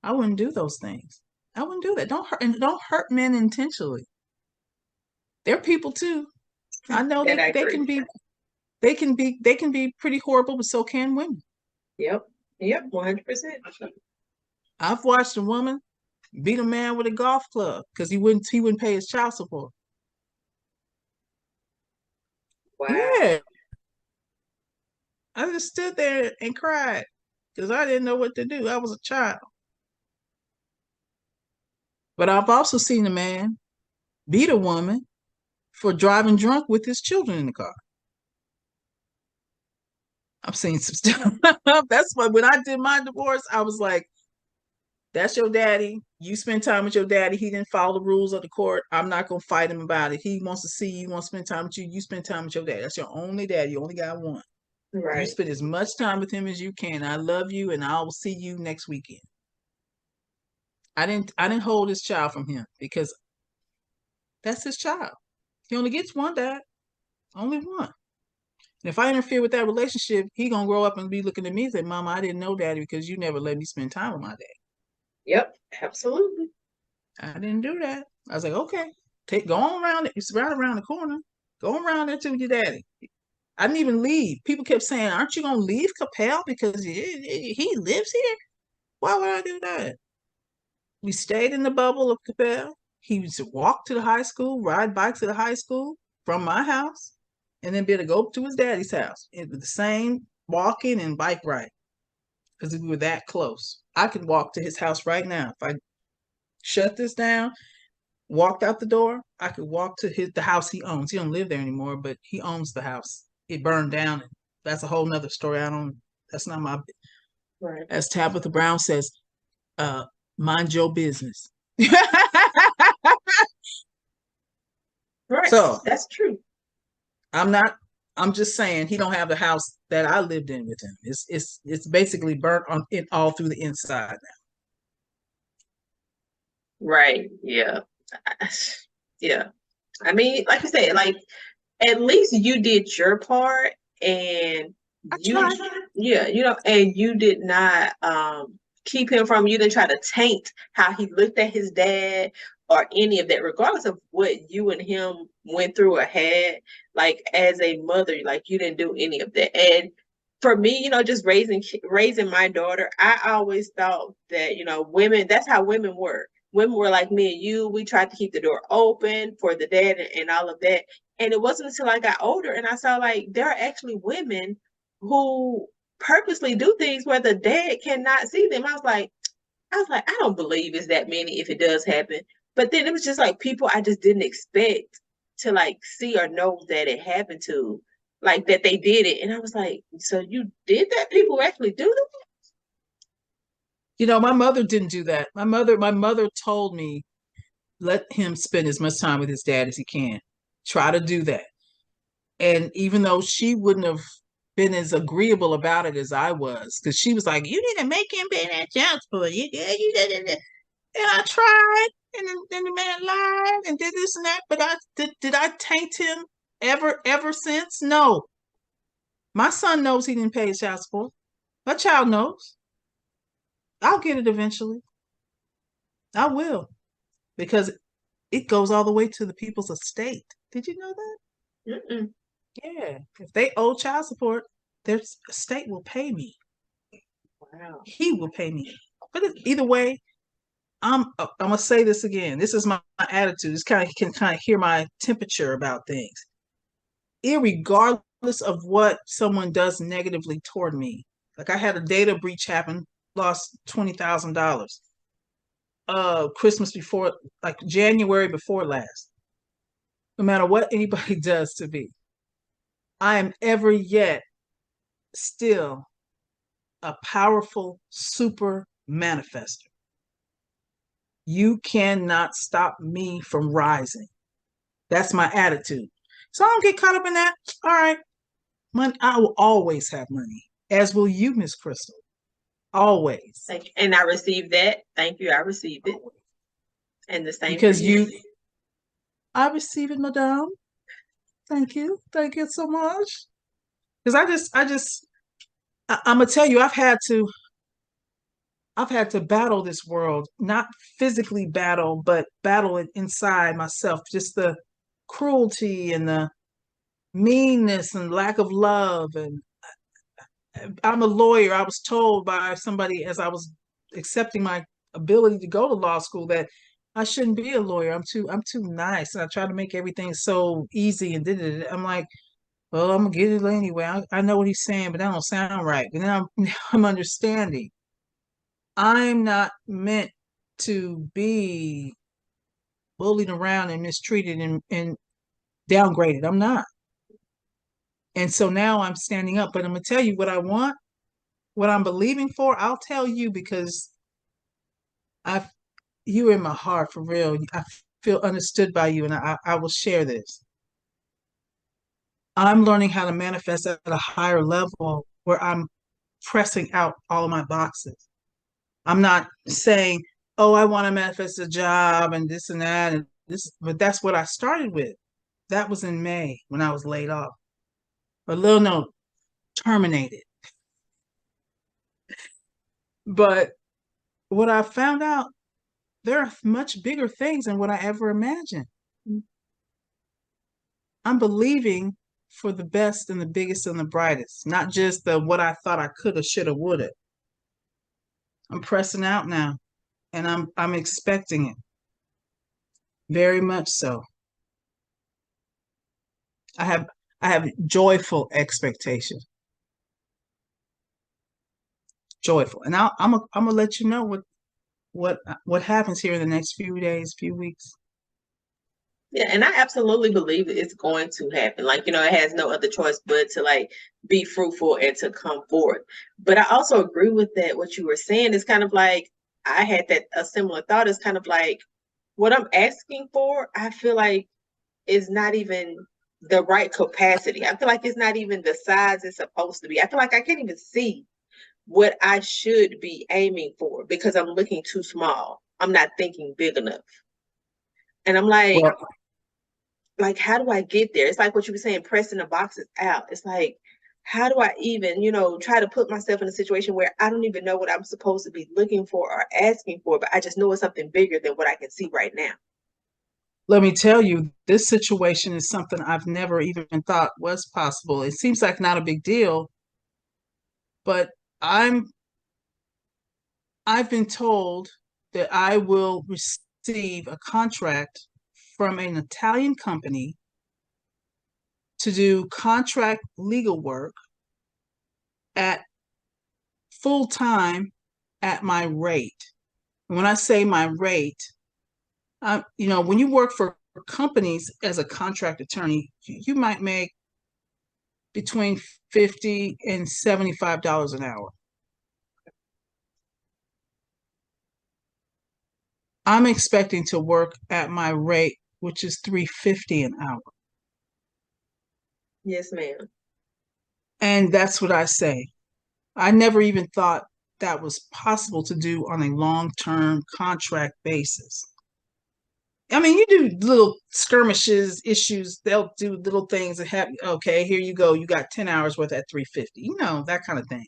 S2: I wouldn't do those things. I wouldn't do that. Don't hurt men intentionally. They're people too. I know
S1: That I
S2: they
S1: agree.
S2: can be pretty horrible, but so can women.
S1: Yep. Yep. 100%.
S2: I've watched a woman beat a man with a golf club because he wouldn't pay his child support.
S1: Wow.
S2: Yeah. I just stood there and cried because I didn't know what to do. I was a child. But I've also seen a man beat a woman for driving drunk with his children in the car. I've seen some stuff. That's why when I did my divorce, I was like, that's your daddy. You spend time with your daddy. He didn't follow the rules of the court. I'm not going to fight him about it. He wants to see you, wants to spend time with you. You spend time with your dad. That's your only daddy. You only got one. You
S1: Right.
S2: spend as much time with him as you can. I love you and I will see you next weekend. I didn't hold his child from him because that's his child. He only gets one dad. Only one. And if I interfere with that relationship, he gonna grow up and be looking at me and say, Mama, I didn't know daddy because you never let me spend time with my dad.
S1: Yep. Absolutely.
S2: I didn't do that. I was like, okay, go on around it. It's right around the corner. Go around there to your daddy. I didn't even leave. People kept saying, aren't you gonna leave Capel because he lives here? Why would I do that? We stayed in the bubble of Capel. He used to walk to the high school, ride bikes to the high school from my house, and then be able to go to his daddy's house. It was the same walking and bike ride because we were that close. I can walk to his house right now. If I shut this down, walked out the door, I could walk to the house he owns. He don't live there anymore, but he owns the house. It burned down. That's a whole nother story. That's not my,
S1: Right.
S2: as Tabitha Brown says, uh, mind your business.
S1: Right.
S2: So
S1: That's true.
S2: I'm not. I'm just saying he don't have the house that I lived in with him. It's basically burnt on it all through the inside.
S1: Right. Yeah. Yeah. I mean, like you said, like at least you did your part and
S2: I
S1: you
S2: tried.
S1: yeah, and you did not keep him from you didn't try to taint how he looked at his dad or any of that, regardless of what you and him went through or had, like as a mother, like you didn't do any of that. And for me, just raising my daughter, I always thought that, women, that's how women were. Women were like me and you. We tried to keep the door open for the dad and all of that. And it wasn't until I got older and I saw like there are actually women who purposely do things where the dad cannot see them. I was like, I don't believe it's that many if it does happen. But then it was just like people I just didn't expect to like see or know that it happened to, like that they did it. And I was like, so you did that? People actually do that?
S2: My mother didn't do that. My mother told me, let him spend as much time with his dad as he can. Try to do that. And even though she wouldn't have been as agreeable about it as I was, because she was like, "You need to make him pay that child support." And I tried, and then the man lied and did this and that. But did I taint him ever since? No. My son knows he didn't pay his child support. My child knows. I'll get it eventually. I will, because it goes all the way to the people's estate. Did you know that?
S1: Mm-mm.
S2: Yeah. If they owe child support, their estate will pay me.
S1: Wow.
S2: He will pay me. But either way, I'm gonna say this again. This is my attitude. It's kind of hear my temperature about things. Irregardless of what someone does negatively toward me. Like I had a data breach happen, lost $20,000. Christmas before, like January before last. No matter what anybody does to me, I am ever yet still a powerful super manifester. You cannot stop me from rising. That's my attitude. So I don't get caught up in that. All right, money. I will always have money, as will you, Miss Crystal. Always.
S1: Thank you. And I received that. Thank you. I received it.
S2: Always.
S1: And the same for
S2: Because
S1: you.
S2: I receive it, madame. Thank you. Thank you so much. Because I'm gonna tell you, I've had to battle this world, not physically battle, but battle it inside myself. Just the cruelty and the meanness and lack of love. And I'm a lawyer. I was told by somebody as I was accepting my ability to go to law school that I shouldn't be a lawyer. I'm too nice. And I try to make everything so easy and did it. I'm like, well, I'm gonna get it anyway. I know what he's saying, but that don't sound right. And then I'm understanding. I'm not meant to be bullied around and mistreated and downgraded. I'm not. And so now I'm standing up. But I'm gonna tell you what I want, what I'm believing for. I'll tell you because I you're in my heart for real. I feel understood by you, and I will share this. I'm learning how to manifest at a higher level where I'm pressing out all of my boxes. I'm not saying, oh, I want to manifest a job and this and that and this, but that's what I started with. That was in May when I was laid off. A little note, terminated. But what I found out, there are much bigger things than what I ever imagined. I'm believing for the best and the biggest and the brightest, not just the what I thought I coulda, shoulda, woulda. I'm pressing out now, and I'm expecting it very much so. I have I have joyful expectation, joyful, and I'm gonna let you know what happens here in the next few days, few weeks.
S1: Yeah, and I absolutely believe it's going to happen. Like, it has no other choice but to like be fruitful and to come forth. But I also agree with that. What you were saying is kind of like I had that a similar thought. It's kind of like what I'm asking for, I feel like is not even the right capacity. I feel like it's not even the size it's supposed to be. I feel like I can't even see what I should be aiming for because I'm looking too small. I'm not thinking big enough. And I'm
S2: Well,
S1: like, how do I get there? It's like what you were saying, pressing the boxes out. It's like, how do I even, try to put myself in a situation where I don't even know what I'm supposed to be looking for or asking for, but I just know it's something bigger than what I can see right now.
S2: let me tell you, this situation is something I've never even thought was possible. It seems like not a big deal, but I'm I've been told that I will receive a contract from an Italian company to do contract legal work at full time at my rate. And when I say my rate, when you work for companies as a contract attorney, you might make between $50 and $75 an hour. I'm expecting to work at my rate, which is $350 an hour.
S1: Yes, ma'am.
S2: And that's what I say. I never even thought that was possible to do on a long-term contract basis. I mean, you do little skirmishes, issues, they'll do little things and have, okay, here you go, you got 10 hours worth at 350, that kind of thing.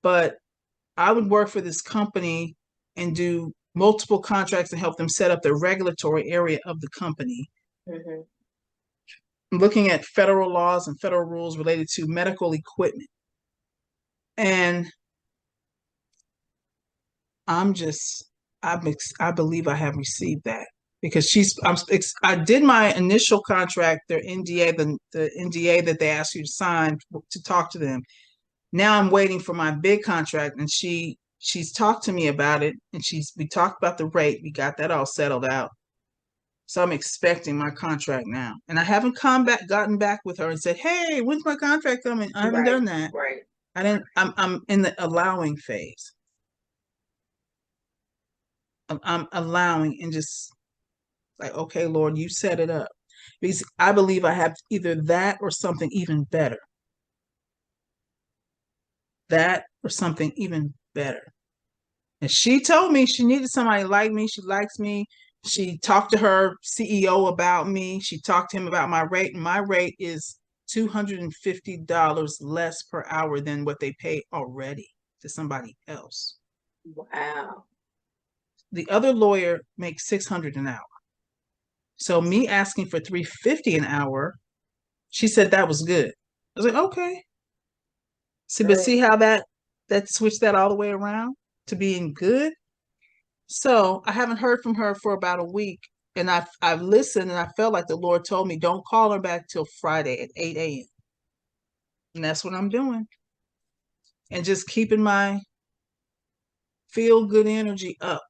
S2: But I would work for this company and do multiple contracts and help them set up the regulatory area of the company.
S1: Mm-hmm.
S2: Looking at federal laws and federal rules related to medical equipment. And I'm just, I believe I have received that because I did my initial contract, their NDA, the NDA that they asked you to sign to talk to them. Now I'm waiting for my big contract, and she's talked to me about it, and we talked about the rate. We got that all settled out. So I'm expecting my contract now, and I haven't gotten back with her and said, "Hey, when's my contract coming?" I haven't
S1: Right,
S2: done that.
S1: right.
S2: I didn't. I'm in the allowing phase. I'm allowing and just like, okay, Lord, you set it up. Because I believe I have either that or something even better. That or something even better. And she told me she needed somebody like me. She likes me. She talked to her CEO about me. She talked to him about my rate, and my rate is $250 less per hour than what they pay already to somebody else.
S1: Wow.
S2: The other lawyer makes $600 an hour. So me asking for $350 an hour, she said that was good. I was like, okay. See how that switched that all the way around to being good. So I haven't heard from her for about a week, and I've listened, and I felt like the Lord told me don't call her back till Friday at 8 a.m. And that's what I'm doing, and just keeping my feel good energy up.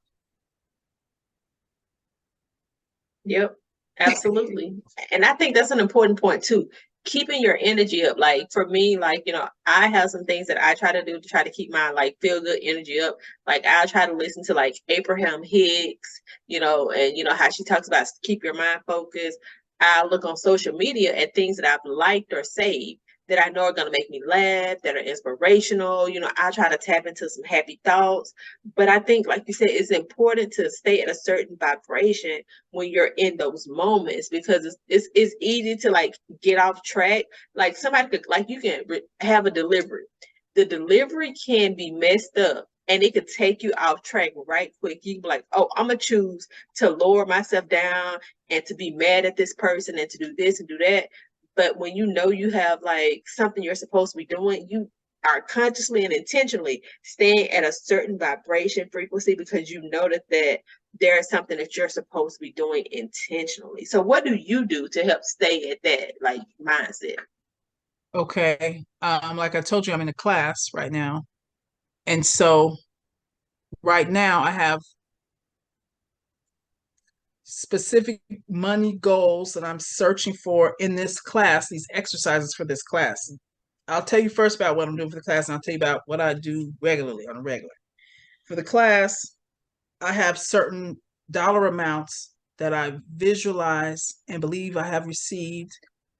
S1: Yep, absolutely. And I think that's an important point too. Keeping your energy up. Like for me, like, I have some things that I try to do to try to keep my like feel good energy up. Like I try to listen to like Abraham Hicks, and how she talks about keep your mind focused. I look on social media at things that I've liked or saved that I know are going to make me laugh, that are inspirational. I try to tap into some happy thoughts. But I think, like you said, it's important to stay at a certain vibration when you're in those moments because it's easy to like get off track. Like somebody could like you can have a delivery. The delivery can be messed up and it could take you off track right quick. You can be like, oh, I'm gonna choose to lower myself down and to be mad at this person and to do this and do that. But when you know you have like something you're supposed to be doing, you are consciously and intentionally staying at a certain vibration frequency because you know that there is something that you're supposed to be doing intentionally. So what do you do to help stay at that like mindset?
S2: Okay. Like I told you, I'm in a class right now, and so right now I have specific money goals that I'm searching for in this class, these exercises for this class. I'll tell you first about what I'm doing for the class, and I'll tell you about what I do regularly on a regular. for the class, I have certain dollar amounts that I visualize and believe I received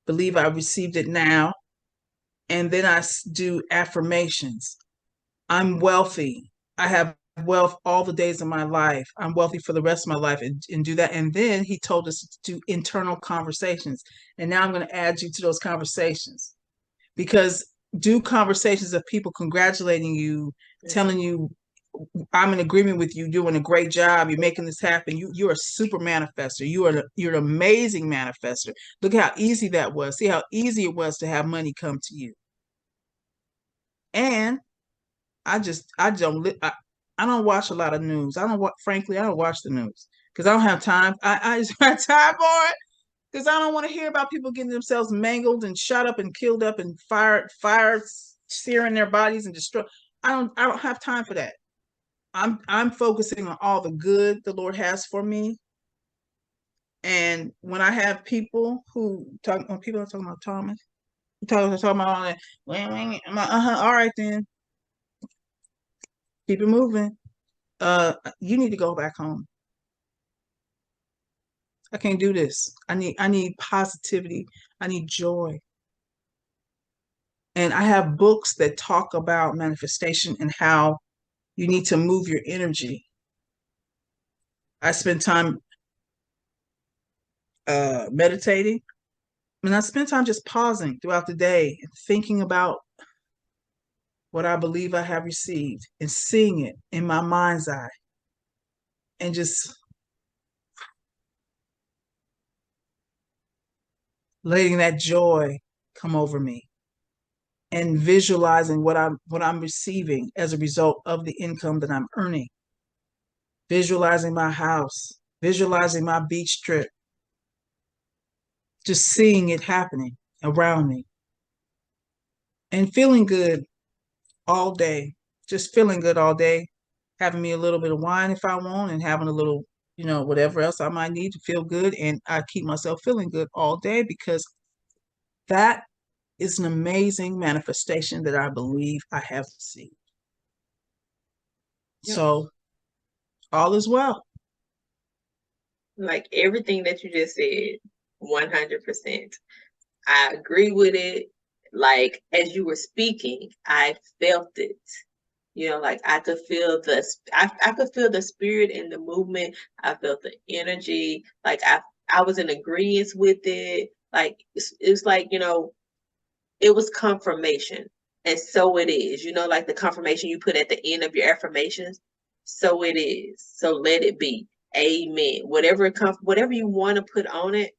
S2: it now. And then I do affirmations. I'm wealthy. I have wealth all the days of my life. I'm wealthy for the rest of my life, and do that. And then he told us to do internal conversations. And now I'm going to add you to those conversations, because do conversations of people congratulating you, telling you, I'm in agreement with you, doing a great job, you're making this happen. You're a super manifester. You're an amazing manifester. Look how easy that was. See how easy it was to have money come to you. And I don't watch a lot of news. Frankly, I don't watch the news because I don't have time. I just have time for it because I don't want to hear about people getting themselves mangled and shot up and killed up and fire searing their bodies and destroy. I don't have time for that. I'm focusing on all the good the Lord has for me. And when I have people when people are talking about Thomas, talking about all that, I'm like, all right then, keep it moving. You need to go back home. I can't do this. I need positivity. I need joy. And I have books that talk about manifestation and how you need to move your energy. I spend time meditating, and I spend time just pausing throughout the day and thinking about what I believe I have received and seeing it in my mind's eye and just letting that joy come over me and visualizing what I'm receiving as a result of the income that I'm earning. Visualizing my house, visualizing my beach trip, just seeing it happening around me and feeling good all day, just feeling good all day, having me a little bit of wine if I want, and having a little, whatever else I might need to feel good. And I keep myself feeling good all day because that is an amazing manifestation that I believe I have seen. Yep. So all is well.
S1: Like everything that you just said, 100%. I agree with it. Like as you were speaking, I felt it. Like I could feel I could feel the spirit and the movement. I felt the energy. Like I was in agreement with it. Like it's like, it was confirmation. And so it is, like the confirmation you put at the end of your affirmations. So it is. So let it be. Amen. Whatever you want to put on it,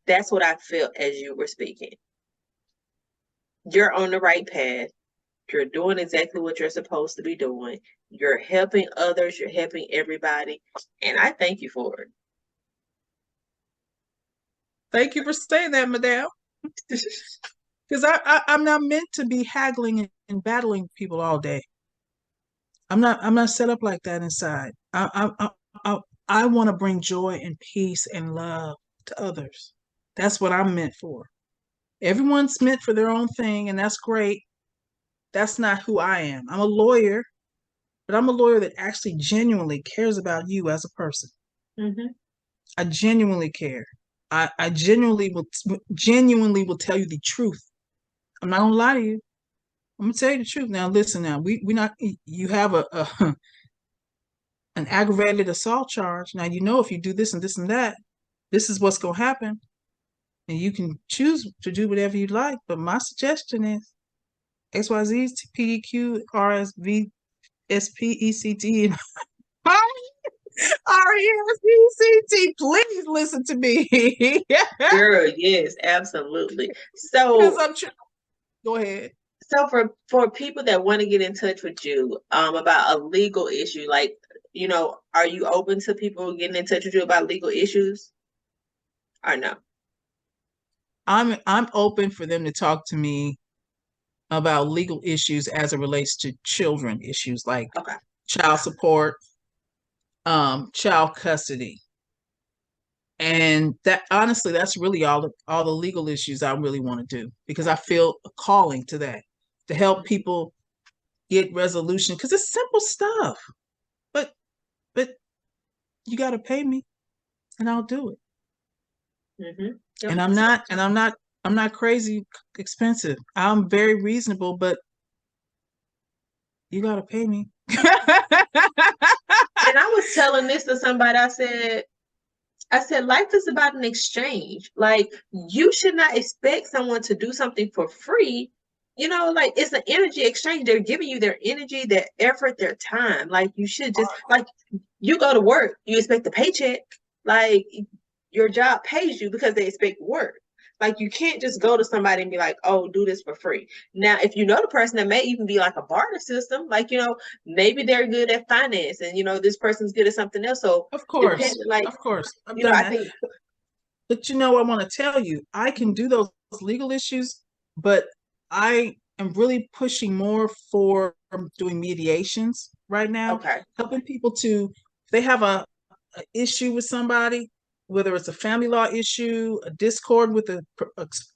S1: that's what I felt as you were speaking. You're on the right path. You're doing exactly what you're supposed to be doing. You're helping others. You're helping everybody. And I thank you for it.
S2: Thank you for saying that, Madame. Because I'm not meant to be haggling and battling people all day. I'm not set up like that inside. I want to bring joy and peace and love to others. That's what I'm meant for. Everyone's meant for their own thing, and that's great. That's not who I am. I'm a lawyer, but I'm a lawyer that actually genuinely cares about you as a person.
S1: Mm-hmm.
S2: I genuinely care. I genuinely will tell you the truth. I'm not gonna lie to you. I'm gonna tell you the truth. Now, listen. Now, we not. You have a an aggravated assault charge. Now, if you do this and this and that, this is what's gonna happen, and you can choose to do whatever you like. But my suggestion is XYZ, PDQ, RSV, SPECT, and RESPCT. Please listen to me.
S1: Girl, yes, absolutely. So
S2: go ahead.
S1: So for people that want to get in touch with you about a legal issue, like, are you open to people getting in touch with you about legal issues or no?
S2: I'm open for them to talk to me about legal issues as it relates to children issues like child support, child custody. And that honestly, that's really all the legal issues I really want to do, because I feel a calling to that, to help people get resolution, because it's simple stuff. you got to pay me and I'll do it.
S1: Mm-hmm. Yep.
S2: And I'm not crazy expensive. I'm very reasonable, but you got to pay me.
S1: And I was telling this to somebody. I said, life is about an exchange. Like, you should not expect someone to do something for free. Like, it's an energy exchange. They're giving you their energy, their effort, their time. Like, you should just, like, you go to work, you expect a paycheck. Like, your job pays you because they expect work. Like, you can't just go to somebody and be like, oh, do this for free. Now, if you know the person, that may even be like a barter system. Like, maybe they're good at finance and, this person's good at something else. So, depending, like,
S2: Of course, I've done
S1: I
S2: that.
S1: think.
S2: But I want to tell you, I can do those legal issues, but I am really pushing more for doing mediations right now,
S1: Okay.
S2: helping people to, if they have a issue with somebody, whether it's a family law issue, a discord with a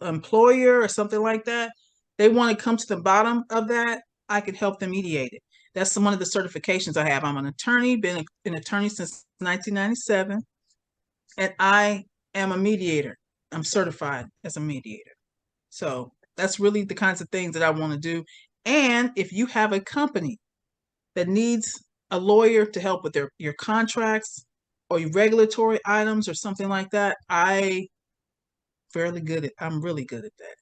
S2: employer or something like that, they want to come to the bottom of that, I can help them mediate it. That's one of the certifications I have. I'm an attorney, been an attorney since 1997, and I am a mediator. I'm certified as a mediator. So that's really the kinds of things that I want to do. And if you have a company that needs a lawyer to help with your contracts or your regulatory items or something like that, I'm really good at that.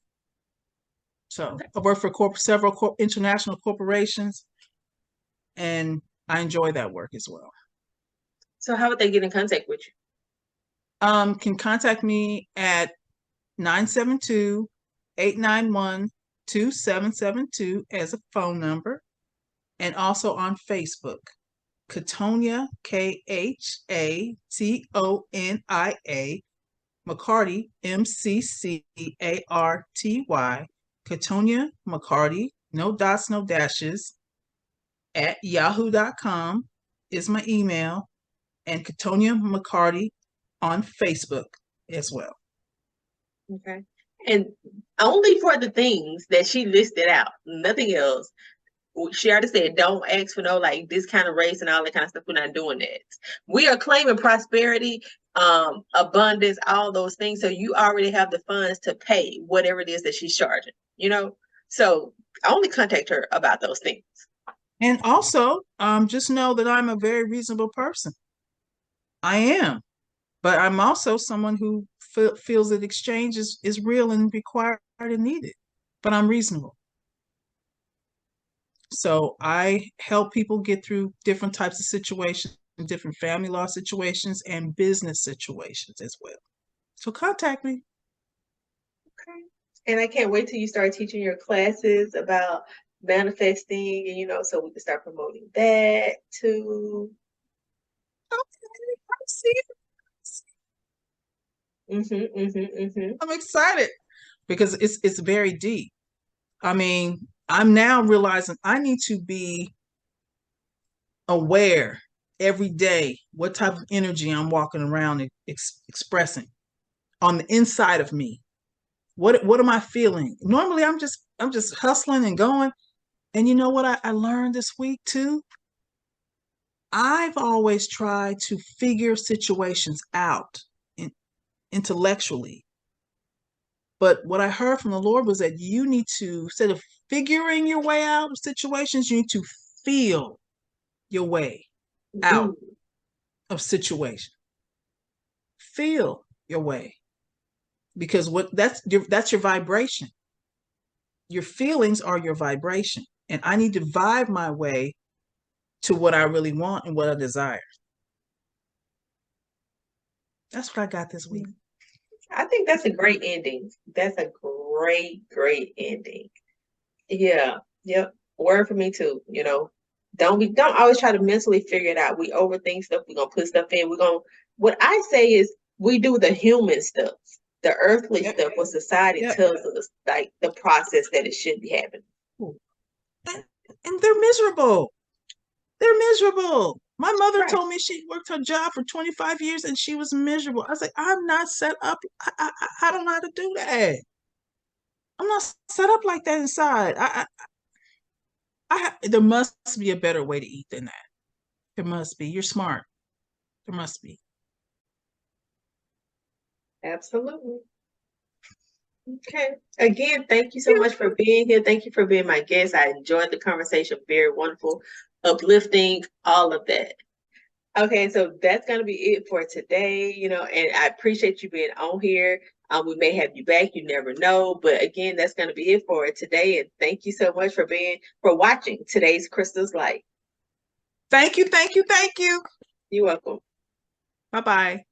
S2: So I work for several international corporations, and I enjoy that work as well.
S1: So how would they get in contact with you?
S2: Can contact me at 972-891-2772 as a phone number, and also on Facebook, Katonia, Khatonia, McCarty, Mccarty, Katonia McCarty, no dots, no dashes, at yahoo.com is my email, and Katonia McCarty on Facebook as well.
S1: Okay. And only for the things that she listed out, nothing else. She already said, don't ask for no like discount race and all that kind of stuff. We're not doing that. We are claiming prosperity, abundance, all those things. So you already have the funds to pay whatever it is that she's charging, So only contact her about those things.
S2: And also, just know that I'm a very reasonable person. I am, but I'm also someone who feels that exchange is real and required and needed. But I'm reasonable. So I help people get through different types of situations, different family law situations, and business situations as well. So contact me.
S1: Okay. And I can't wait till you start teaching your classes about manifesting, and so we can start promoting that too.
S2: Okay, I see it. I'm excited because it's very deep. I mean, I'm now realizing I need to be aware every day what type of energy I'm walking around expressing on the inside of me. What am I feeling? Normally I'm just hustling and going. And you know what I learned this week too? I've always tried to figure situations out intellectually. But what I heard from the Lord was that you need to, instead of figuring your way out of situations, you need to feel your way out of situation. Feel your way. Because that's your vibration. Your feelings are your vibration. And I need to vibe my way to what I really want and what I desire. That's what I got this week.
S1: I think that's a great ending. That's a great ending. Yeah. Yep. Word for me too. Don't always try to mentally figure it out. We overthink stuff. We're gonna put stuff in. What I say is we do the human stuff, the earthly stuff, what society tells us, like the process that it should be happening.
S2: And they're miserable. They're miserable. My mother told me she worked her job for 25 years and she was miserable. I was like, I'm not set up. I don't know how to do that. I'm not set up like that inside. There must be a better way to eat than that. There must be. You're smart. There must be.
S1: Absolutely. Okay. Again, thank you so much for being here. Thank you for being my guest. I enjoyed the conversation. Very wonderful, uplifting, all of that. Okay, so that's gonna be it for today, and I appreciate you being on here. We may have you back, you never know. But again, that's gonna be it for today. And thank you so much for watching today's Crystal's Light.
S2: Thank you, thank you, thank you.
S1: You're welcome.
S2: Bye-bye.